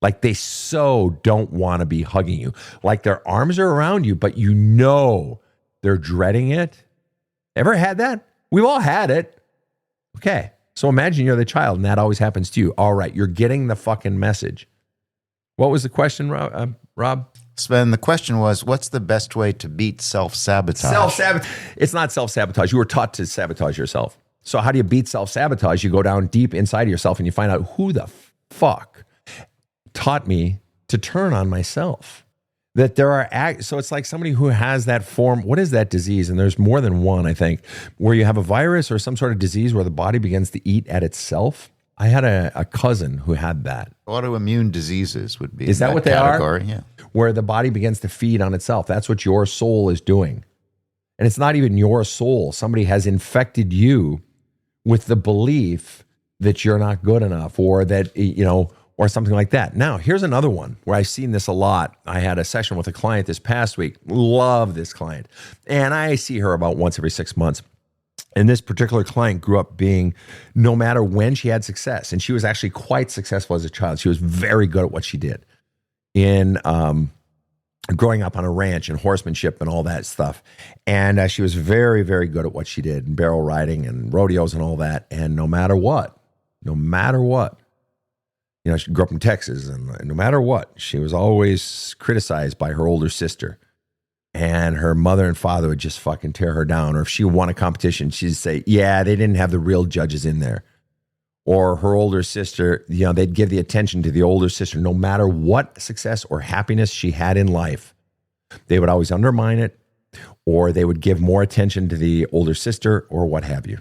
Like they so don't want to be hugging you. Like their arms are around you, but you know they're dreading it. Ever had that? We've all had it. Okay. So imagine you're the child and that always happens to you. All right. You're getting the fucking message. What was the question, Rob? Sven, the question was, what's the best way to beat self-sabotage? It's not self-sabotage. You were taught to sabotage yourself. So how do you beat self-sabotage? You go down deep inside of yourself and you find out who the fuck taught me to turn on myself. That there are, so it's like somebody who has that form, what is that disease? And there's more than one, I think, where you have a virus or some sort of disease where the body begins to eat at itself. I had a cousin who had that. Autoimmune diseases would be Is that what they category? are? Yeah. Where the body begins to feed on itself. That's what your soul is doing. And it's not even your soul. Somebody has infected you with the belief that you're not good enough, or that, you know, or something like that. Now, here's another one where I've seen this a lot. I had a session with a client this past week. Love this client. And I see her about once every 6 months. And this particular client grew up being, no matter when she had success, and she was actually quite successful as a child. She was very good at what she did in growing up on a ranch and horsemanship and all that stuff. And she was very, very good at what she did, and barrel riding and rodeos and all that. And no matter what, you know, she grew up in Texas, and no matter what, she was always criticized by her older sister. And her mother and father would just fucking tear her down. Or if she won a competition, she'd say, yeah, they didn't have the real judges in there. Or her older sister, you know, they'd give the attention to the older sister. No matter what success or happiness she had in life, they would always undermine it, or they would give more attention to the older sister, or what have you.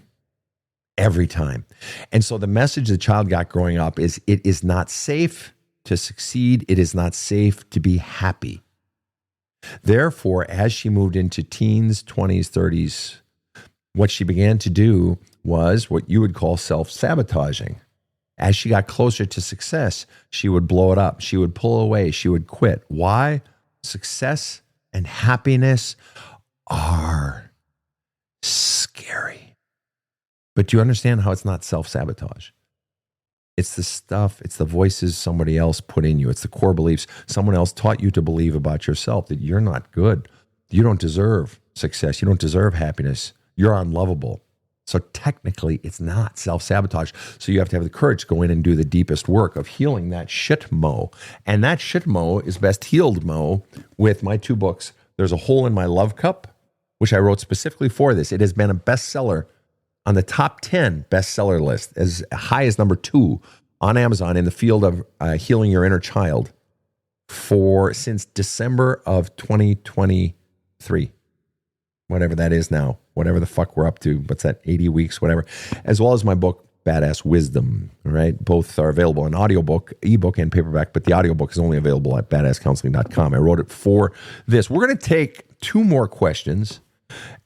Every time. And so the message the child got growing up is, it is not safe to succeed. It is not safe to be happy. Therefore, as she moved into teens, 20s, 30s, what she began to do was what you would call self-sabotaging. As she got closer to success, she would blow it up. She would pull away. She would quit. Why? Success and happiness are scary. But do you understand how it's not self-sabotage? It's the stuff, it's the voices somebody else put in you. It's the core beliefs someone else taught you to believe about yourself, that you're not good. You don't deserve success. You don't deserve happiness. You're unlovable. So technically, it's not self-sabotage. So you have to have the courage to go in and do the deepest work of healing that shit mo. And that shit mo is best healed mo with my 2 books. There's a Hole in My Love Cup, which I wrote specifically for this. It has been a bestseller on the top 10 bestseller list, as high as number 2 on Amazon in the field of healing your inner child since December of 2023. Whatever that is now, whatever the fuck we're up to, what's that, 80 weeks, whatever, as well as my book, Badass Wisdom, right? Both are available in audiobook, ebook, and paperback, but the audiobook is only available at badasscounseling.com. I wrote it for this. We're going to take 2 more questions,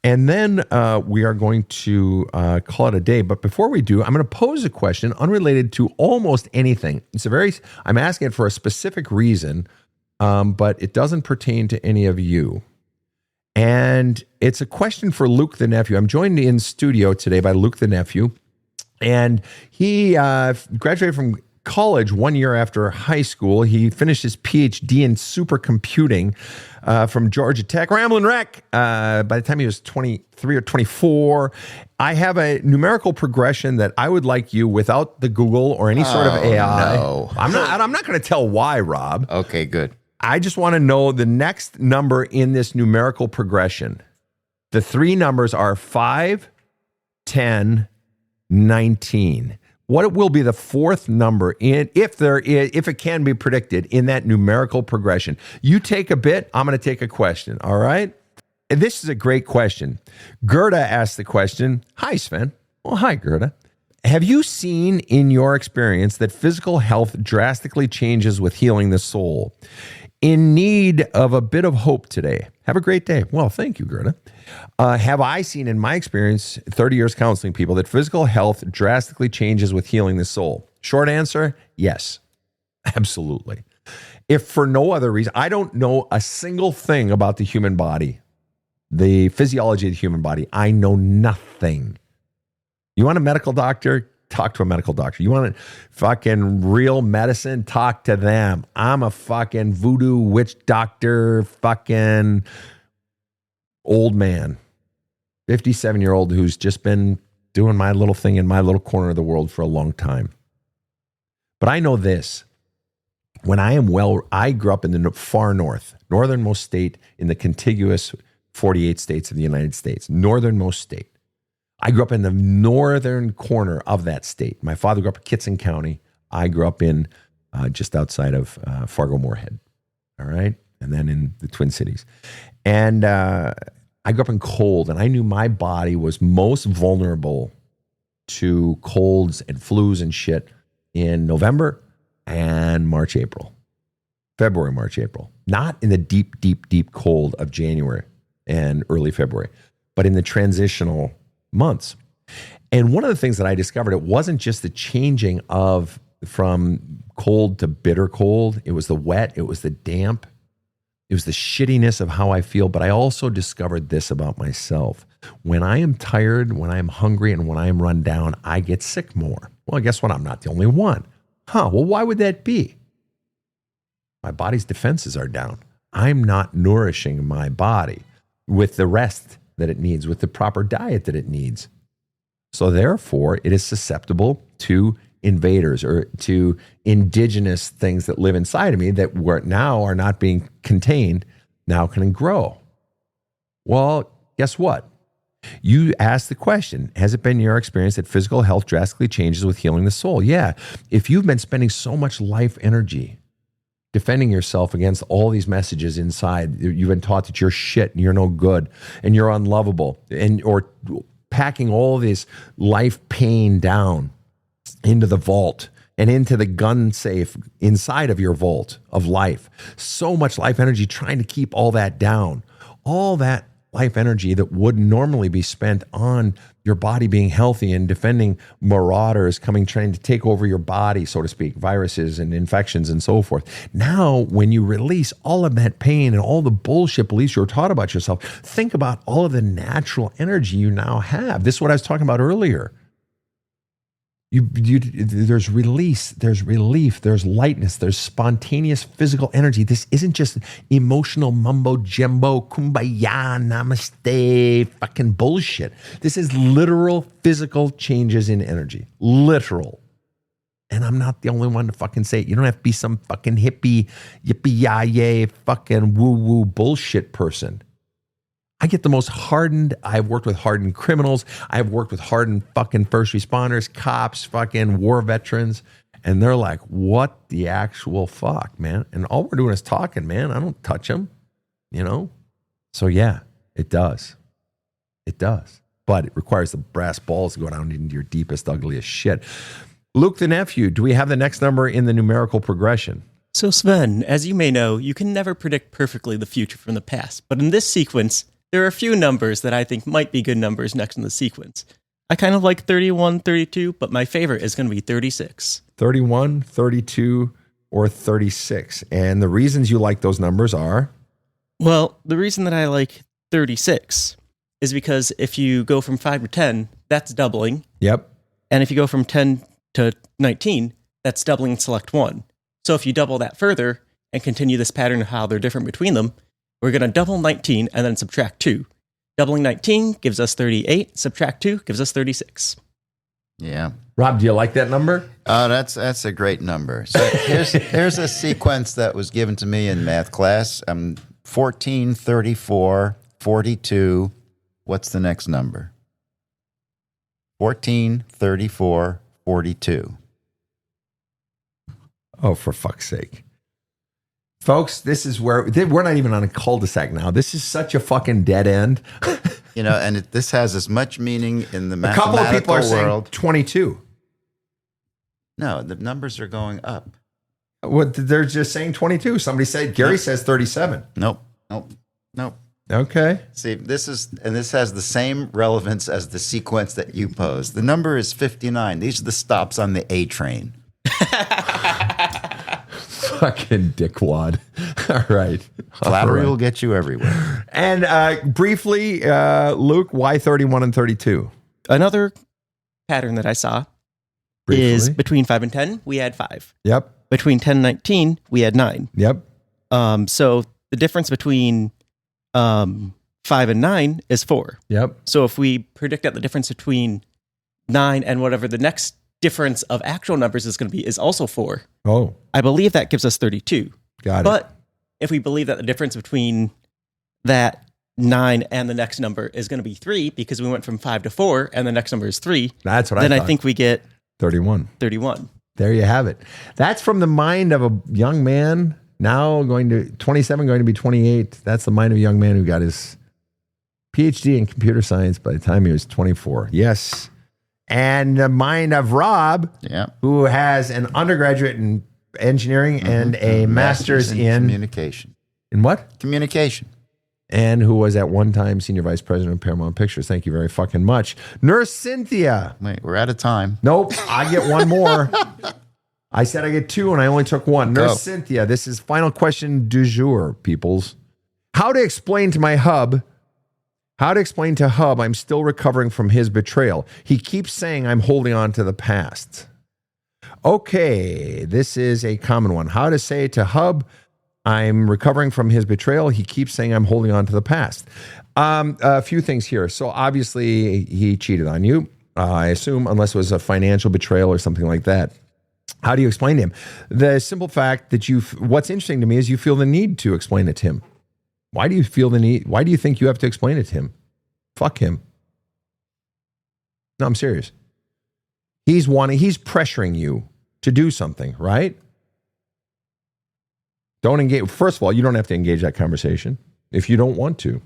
and then we are going to call it a day. But before we do, I'm going to pose a question unrelated to almost anything. I'm asking it for a specific reason, but it doesn't pertain to any of you. And it's a question for Luke the Nephew. I'm joined in studio today by Luke the Nephew. And he graduated from college 1 year after high school. He finished his PhD in supercomputing from Georgia Tech. Ramblin' Wreck, by the time he was 23 or 24. I have a numerical progression that I would like you, without the Google or any sort of AI. No. I'm not going to tell why, Rob. Okay, good. I just want to know the next number in this numerical progression. The 3 numbers are 5, 10, 19. What will be the 4th number if it can be predicted in that numerical progression? You take a bit, I'm going to take a question, all right? And this is a great question. Gerda asked the question. Hi, Sven. Well, hi, Gerda. Have you seen in your experience that physical health drastically changes with healing the soul? In need of a bit of hope today. Have a great day. Well, thank you, Gerda. Have I seen in my experience, 30 years counseling people, that physical health drastically changes with healing the soul? Short answer, yes. Absolutely. If for no other reason, I don't know a single thing about the human body, the physiology of the human body. I know nothing. You want a medical doctor? Talk to a medical doctor. You want fucking real medicine? Talk to them. I'm a fucking voodoo witch doctor, fucking old man, 57-year-old who's just been doing my little thing in my little corner of the world for a long time. But I know this. When I grew up in the far north, northernmost state in the contiguous 48 states of the United States, northernmost state. I grew up in the northern corner of that state. My father grew up in Kitson County. I grew up in just outside of Fargo-Moorhead, all right? And then in the Twin Cities. And I grew up in cold, and I knew my body was most vulnerable to colds and flus and shit in November and March, April. February, March, April. Not in the deep, deep, deep cold of January and early February, but in the transitional months. And one of the things that I discovered, it wasn't just the changing of from cold to bitter cold. It was the wet. It was the damp. It was the shittiness of how I feel. But I also discovered this about myself. When I am tired, when I am hungry, and when I am run down, I get sick more. Well, guess what? I'm not the only one. Well, why would that be? My body's defenses are down. I'm not nourishing my body with the rest that it needs, with the proper diet that it needs. So therefore, it is susceptible to invaders or to indigenous things that live inside of me that now are not being contained, now can grow. Well, guess what? You asked the question, has it been your experience that physical health drastically changes with healing the soul? Yeah. If you've been spending so much life energy defending yourself against all these messages inside, you've been taught that you're shit and you're no good and you're unlovable, or packing all this life pain down into the vault and into the gun safe inside of your vault of life. So much life energy trying to keep all that down. All that life energy that would normally be spent on your body being healthy and defending marauders trying to take over your body, so to speak, viruses and infections and so forth. Now, when you release all of that pain and all the bullshit beliefs you were taught about yourself, think about all of the natural energy you now have. This is what I was talking about earlier. There's release, there's relief, there's lightness, there's spontaneous physical energy. This isn't just emotional mumbo jumbo, kumbaya, namaste, fucking bullshit. This is literal physical changes in energy. Literal. And I'm not the only one to fucking say it. You don't have to be some fucking hippie, yippee-yay, fucking woo-woo bullshit person. I get the most hardened. I've worked with hardened criminals. I've worked with hardened fucking first responders, cops, fucking war veterans. And they're like, what the actual fuck, man? And all we're doing is talking, man. I don't touch them, you know? So yeah, it does. It does. But it requires the brass balls to go down into your deepest, ugliest shit. Luke the nephew, do we have the next number in the numerical progression? So Sven, as you may know, you can never predict perfectly the future from the past. But in this sequence, there are a few numbers that I think might be good numbers next in the sequence. I kind of like 31, 32, but my favorite is going to be 36. 31, 32, or 36. And the reasons you like those numbers are? Well, the reason that I like 36 is because if you go from 5 to 10, that's doubling. Yep. And if you go from 10 to 19, that's doubling and select 1. So if you double that further and continue this pattern of how they're different between them, we're going to double 19 and then subtract 2. Doubling 19 gives us 38. Subtract 2 gives us 36. Yeah. Rob, do you like that number? Oh, that's a great number. So here's a sequence that was given to me in math class. 14, 34, 42. What's the next number? 14, 34, 42. Oh, for fuck's sake. Folks, this is where we're not even on a cul-de-sac now. This is such a fucking dead end. You know, and this has as much meaning in the A mathematical couple of people are world. saying 22. No, the numbers are going up. What, they're just saying 22. Somebody said, Gary says 37. Nope. Okay. See, this has the same relevance as the sequence that you posed. The number is 59. These are the stops on the A train. Fucking dickwad. All right. Flattery All right. will get you everywhere. And briefly, Luke, why 31 and 32? Another pattern that I saw is between 5 and 10, we add 5. Yep. Between 10 and 19, we add 9. Yep. So the difference between 5 and 9 is 4. Yep. So if we predict that the difference between 9 and whatever the next difference of actual numbers is going to be is also 4, Oh, I believe that gives us 32. got it. But if we believe that the difference between that 9 and the next number is going to be 3 because we went from 5 to 4 and the next number is 3, That's what then I I thought. think we get 31. 31. There you have it. That's from the mind of a young man now going to 27, going to be 28. That's the mind of a young man who got his PhD in computer science by the time he was 24. Yes. And the mind of Rob, Yeah. who has an undergraduate in engineering and a master's in communication. in what? Communication. And who was at one time senior vice president of Paramount Pictures. Thank you very fucking much. Nurse Cynthia. Wait, we're out of time. Nope, I get one more. I said I get 2 and I only took 1. Nurse Go. Cynthia, this is final question du jour, peoples. How to explain to Hub I'm still recovering from his betrayal. He keeps saying I'm holding on to the past. Okay, this is a common one. How to say to Hub I'm recovering from his betrayal. He keeps saying I'm holding on to the past. A few things here. So obviously he cheated on you. I assume, unless it was a financial betrayal or something like that. How do you explain to him? The simple fact that what's interesting to me is you feel the need to explain it to him. Why do you feel the need? Why do you think you have to explain it to him? Fuck him. No, I'm serious. He's pressuring you to do something, right? Don't engage. First of all, you don't have to engage that conversation if you don't want to,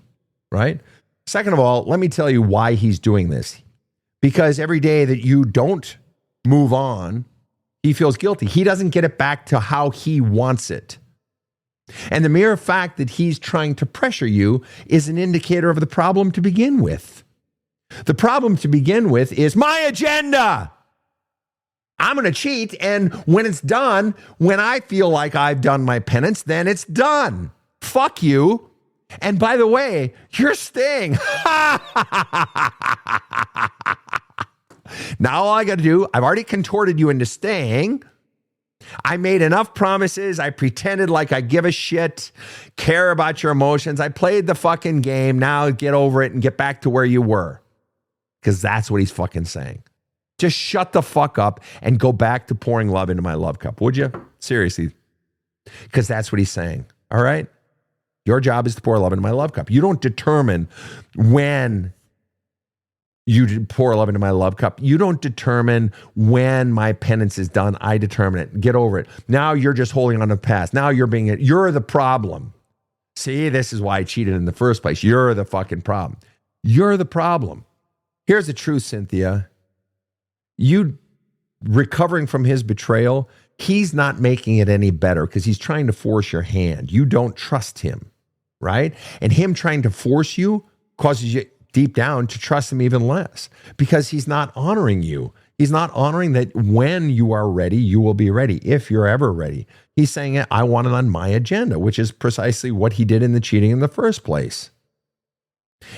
right? Second of all, let me tell you why he's doing this. Because every day that you don't move on, he feels guilty. He doesn't get it back to how he wants it. And the mere fact that he's trying to pressure you is an indicator of the problem to begin with. The problem to begin with is my agenda. I'm going to cheat, and when it's done, when I feel like I've done my penance, then it's done. Fuck you. And by the way, you're staying. Now all I got to do, I've already contorted you into staying. I made enough promises. I pretended like I give a shit, care about your emotions. I played the fucking game. Now get over it and get back to where you were. Because that's what he's fucking saying. Just shut the fuck up and go back to pouring love into my love cup, would you? Seriously. Because that's what he's saying. All right? Your job is to pour love into my love cup. You don't determine when you pour love into my love cup. You don't determine when my penance is done. I determine it. Get over it. Now you're just holding on to the past. Now you're the problem. See, this is why I cheated in the first place. You're the fucking problem. You're the problem. Here's the truth, Cynthia. You recovering from his betrayal, he's not making it any better because he's trying to force your hand. You don't trust him, right? And him trying to force you causes you deep down to trust him even less because he's not honoring you. He's not honoring that when you are ready, you will be ready, if you're ever ready. He's saying, I want it on my agenda, which is precisely what he did in the cheating in the first place.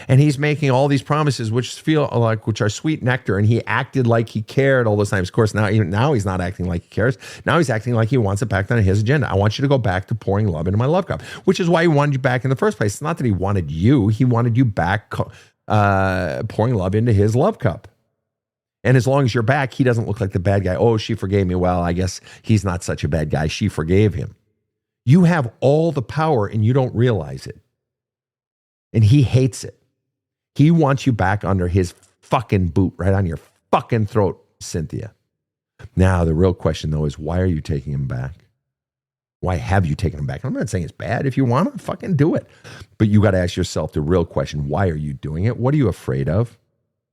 And he's making all these promises which are sweet nectar, and he acted like he cared all those times. Of course, now he's not acting like he cares. Now he's acting like he wants it back on his agenda. I want you to go back to pouring love into my love cup, which is why he wanted you back in the first place. It's not that he wanted you. He wanted you back pouring love into his love cup. And as long as you're back, he doesn't look like the bad guy. Oh, she forgave me. Well, I guess he's not such a bad guy. She forgave him. You have all the power and you don't realize it. And he hates it. He wants you back under his fucking boot, right on your fucking throat, Cynthia. Now, the real question, though, is why are you taking him back? Why have you taken him back? I'm not saying it's bad. If you want to, fucking do it. But you got to ask yourself the real question. Why are you doing it? What are you afraid of?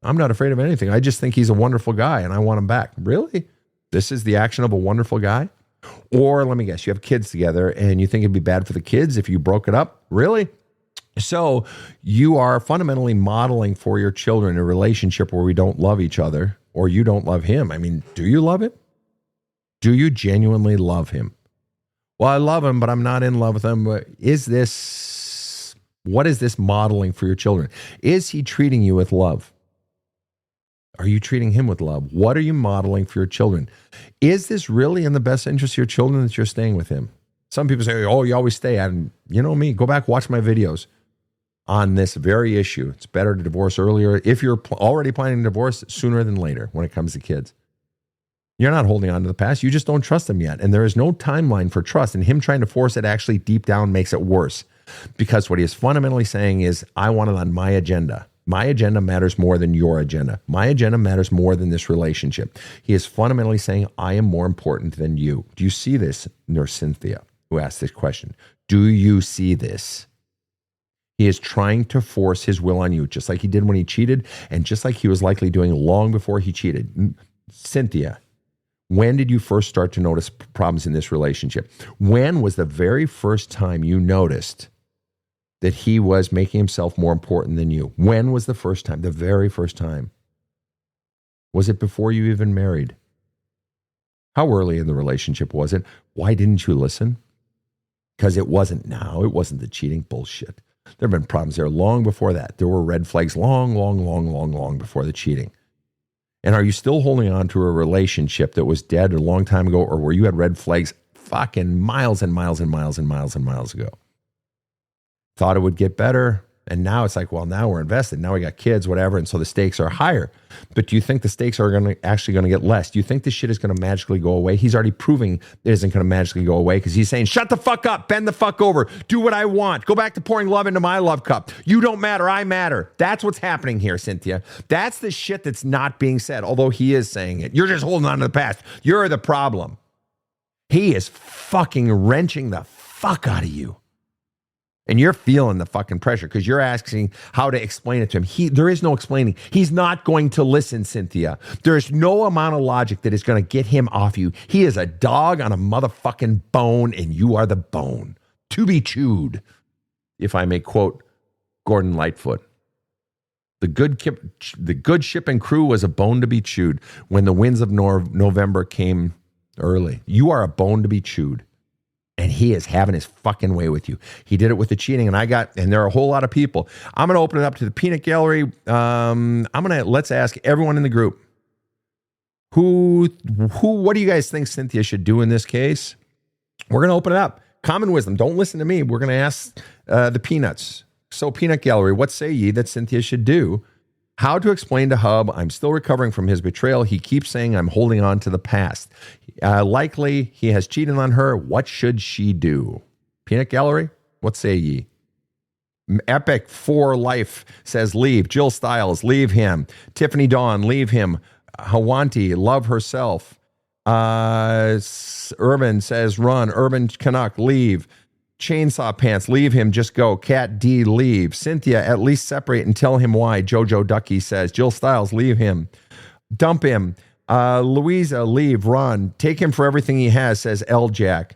I'm not afraid of anything. I just think he's a wonderful guy and I want him back. Really? This is the action of a wonderful guy? Or let me guess, you have kids together and you think it'd be bad for the kids if you broke it up? Really? So you are fundamentally modeling for your children a relationship where we don't love each other or you don't love him. I mean, do you love him? Do you genuinely love him? Well, I love him, but I'm not in love with him. What is this modeling for your children? Is he treating you with love? Are you treating him with love? What are you modeling for your children? Is this really in the best interest of your children that you're staying with him? Some people say, oh, you always stay. And you know me, go back, watch my videos on this very issue. It's better to divorce earlier if you're already planning to divorce sooner than later when it comes to kids. You're not holding on to the past. You just don't trust them yet. And there is no timeline for trust. And him trying to force it actually deep down makes it worse. Because what he is fundamentally saying is, I want it on my agenda. My agenda matters more than your agenda. My agenda matters more than this relationship. He is fundamentally saying, I am more important than you. Do you see this, Nurse Cynthia, who asked this question? Do you see this? He is trying to force his will on you, just like he did when he cheated, and just like he was likely doing long before he cheated. Cynthia, when did you first start to notice problems in this relationship? When was the very first time you noticed that he was making himself more important than you? When was the first time? The very first time? Was it before you even married? How early in the relationship was it? Why didn't you listen? Because it wasn't now. It wasn't the cheating bullshit. There have been problems there long before that. There were red flags long before the cheating. And are you still holding on to a relationship that was dead a long time ago, or where you had red flags fucking miles and miles ago? Thought it would get better. And now it's like, well, now we're invested. Now we got kids, whatever. And so the stakes are higher. But do you think the stakes are actually going to get less? Do you think this shit is going to magically go away? He's already proving it isn't going to magically go away because he's saying, shut the fuck up, bend the fuck over, do what I want, go back to pouring love into my love cup. You don't matter, I matter. That's what's happening here, Cynthia. That's the shit that's not being said, although he is saying it. You're just holding on to the past. You're the problem. He is fucking wrenching the fuck out of you. And you're feeling the fucking pressure because you're asking how to explain it to him. There is no explaining. He's not going to listen, Cynthia. There's no amount of logic that is going to get him off you. He is a dog on a motherfucking bone, and you are the bone to be chewed. If I may quote Gordon Lightfoot, the good ship and crew was a bone to be chewed when the winds of November came early. You are a bone to be chewed. And he is having his fucking way with you. He did it with the cheating, and there are a whole lot of people. I'm going to open it up to the peanut gallery. Let's ask everyone in the group. What do you guys think Cynthia should do in this case? We're going to open it up. Common wisdom. Don't listen to me. We're going to ask the Peanuts. So, Peanut Gallery, what say ye that Cynthia should do? How to explain to Hub, I'm still recovering from his betrayal. He keeps saying I'm holding on to the past. Likely he has cheated on her. What should she do? Peanut Gallery, what say ye? Epic for Life says leave. Jill Stiles, leave him. Tiffany Dawn, leave him. Hawanti, love herself. Urban says run. Urban Canuck, leave. Chainsaw Pants, leave him, just go. Cat D, leave. Cynthia, at least separate and tell him why. Jojo Ducky says. Jill Stiles, leave him. Dump him. Louisa, leave, run. Take him for everything he has, says L Jack.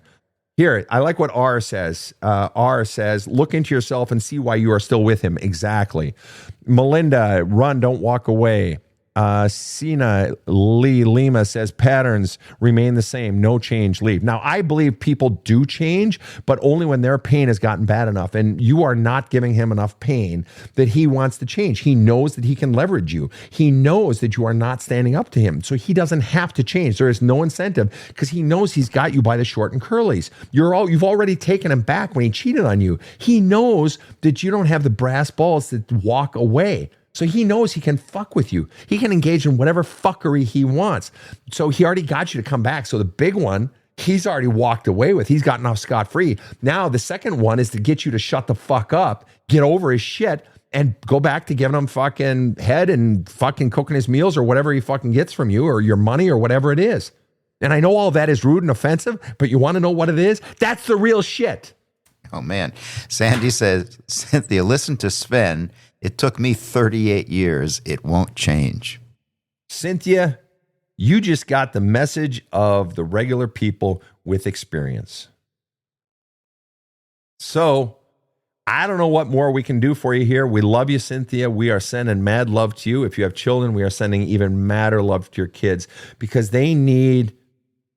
Here, I like what R says. R says, look into yourself and see why you are still with him. Exactly. Melinda, run, don't walk away. Sina Lee Lima says patterns remain the same, no change, leave. Now, I believe people do change, but only when their pain has gotten bad enough. And you are not giving him enough pain that he wants to change. He knows that he can leverage you. He knows that you are not standing up to him. So he doesn't have to change. There is no incentive because he knows he's got you by the short and curlies. You've already taken him back when he cheated on you. He knows that you don't have the brass balls to walk away. So he knows he can fuck with you. He can engage in whatever fuckery he wants. So he already got you to come back. So the big one, he's already walked away with. He's gotten off scot-free. Now the second one is to get you to shut the fuck up, get over his shit, and go back to giving him fucking head and fucking cooking his meals or whatever he fucking gets from you or your money or whatever it is. And I know all that is rude and offensive, but you want to know what it is? That's the real shit. Oh, man. Sandy says, Cynthia, listen to Sven. It took me 38 years. It won't change. Cynthia, you just got the message of the regular people with experience. So I don't know what more we can do for you here. We love you, Cynthia. We are sending mad love to you. If you have children, we are sending even madder love to your kids because they need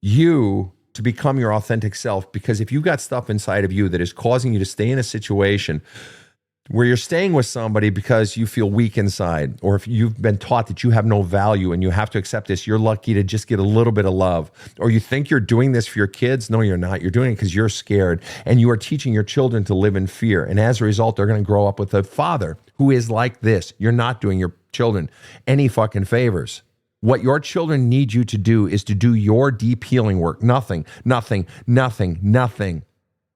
you to become your authentic self. Because if you've got stuff inside of you that is causing you to stay in a situation where you're staying with somebody because you feel weak inside, or if you've been taught that you have no value and you have to accept this, you're lucky to just get a little bit of love, or you think you're doing this for your kids. No, you're not. You're doing it because you're scared, and you are teaching your children to live in fear. And as a result, they're going to grow up with a father who is like this. You're not doing your children any fucking favors. What your children need you to do is to do your deep healing work. Nothing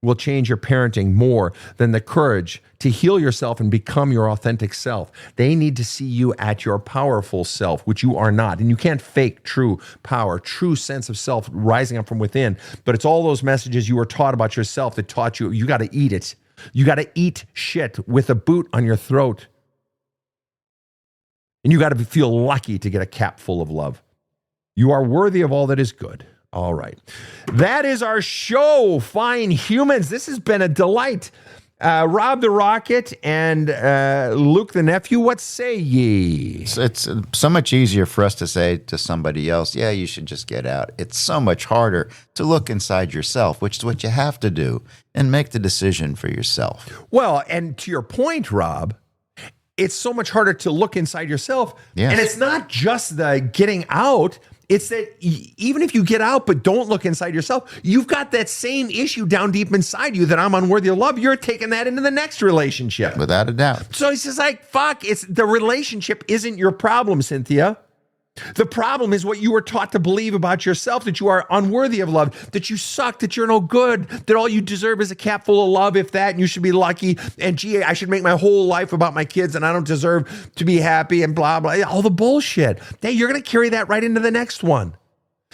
will change your parenting more than the courage to heal yourself and become your authentic self. They need to see you at your powerful self, which you are not. And you can't fake true power, true sense of self rising up from within. But it's all those messages you were taught about yourself that taught you got to eat it. You got to eat shit with a boot on your throat. And you got to feel lucky to get a cap full of love. You are worthy of all that is good. All right. That is our show, Fine Humans. This has been a delight. Rob the Rocket and Luke the Nephew, what say ye? It's so much easier for us to say to somebody else, yeah, you should just get out. It's so much harder to look inside yourself, which is what you have to do, and make the decision for yourself. Well, and to your point, Rob, it's so much harder to look inside yourself. Yes. And it's not just the getting out. It's that even if you get out but don't look inside yourself, you've got that same issue down deep inside you that I'm unworthy of love. You're taking that into the next relationship. Without a doubt. So it's just like, fuck, it's the relationship isn't your problem, Cynthia. The problem is what you were taught to believe about yourself, that you are unworthy of love, that you suck, that you're no good, that all you deserve is a cap full of love, if that, and you should be lucky. And gee, I should make my whole life about my kids and I don't deserve to be happy and blah, blah, all the bullshit. Hey, you're going to carry that right into the next one.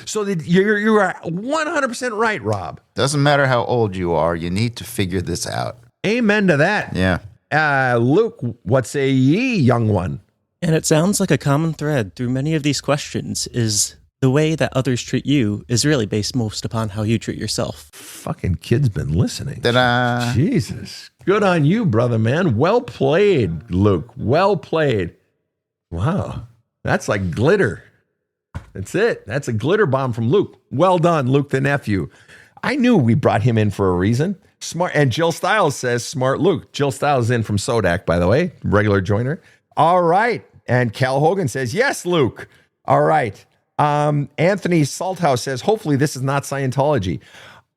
So that you are 100% right, Rob. Doesn't matter how old you are, you need to figure this out. Amen to that. Yeah. Luke, what say ye, young one? And it sounds like a common thread through many of these questions is the way that others treat you is really based most upon how you treat yourself. Fucking kid's been listening. Ta-da. Jesus. Good on you, brother, man. Well played, Luke. Well played. Wow. That's like glitter. That's it. That's a glitter bomb from Luke. Well done, Luke the Nephew. I knew we brought him in for a reason. Smart. And Jill Stiles says, smart Luke. Jill Stiles is in from Sodak, by the way. Regular joiner. All right. And Cal Hogan says, yes, Luke. All right. Anthony Salthouse says, hopefully this is not Scientology.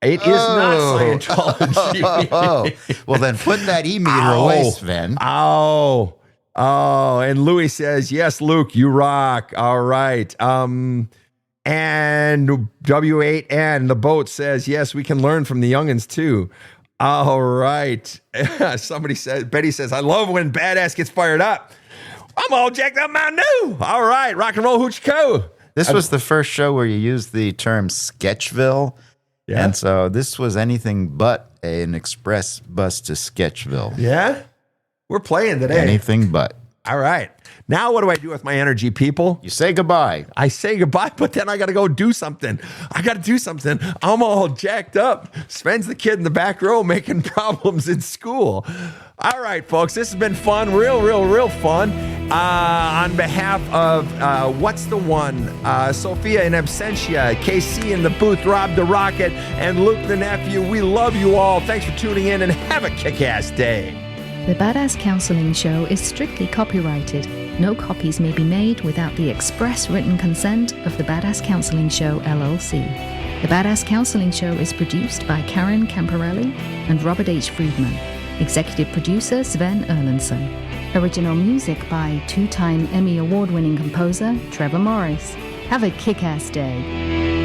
It is not Scientology. Well, then put that e-meter away, Sven. Oh, and Louis says, yes, Luke, you rock. All right. And W8N, the boat says, yes, we can learn from the youngins too. All right. Somebody says, Betty says, I love when Badass gets fired up. I'm all jacked up my new. All right. Rock and roll hoochie coo. This was the first show where you used the term Sketchville. Yeah. And so this was anything but an express bus to Sketchville. Yeah. We're playing today. Anything but. All right. Now what do I do with my energy, people? You say goodbye. I say goodbye, but then I got to go do something. I'm all jacked up. Sven's the kid in the back row making problems in school. All right, folks, this has been fun. Real fun. On behalf of What's the One, Sophia in absentia, KC in the booth, Rob the Rocket, and Luke the nephew, we love you all. Thanks for tuning in and have a kick-ass day. The Badass Counseling Show is strictly copyrighted. No copies may be made without the express written consent of the Badass Counseling Show, LLC. The Badass Counseling Show is produced by Karen Camparelli and Robert H. Friedman. Executive producer Sven Erlandson. Original music by two-time Emmy Award-winning composer Trevor Morris. Have a kick-ass day.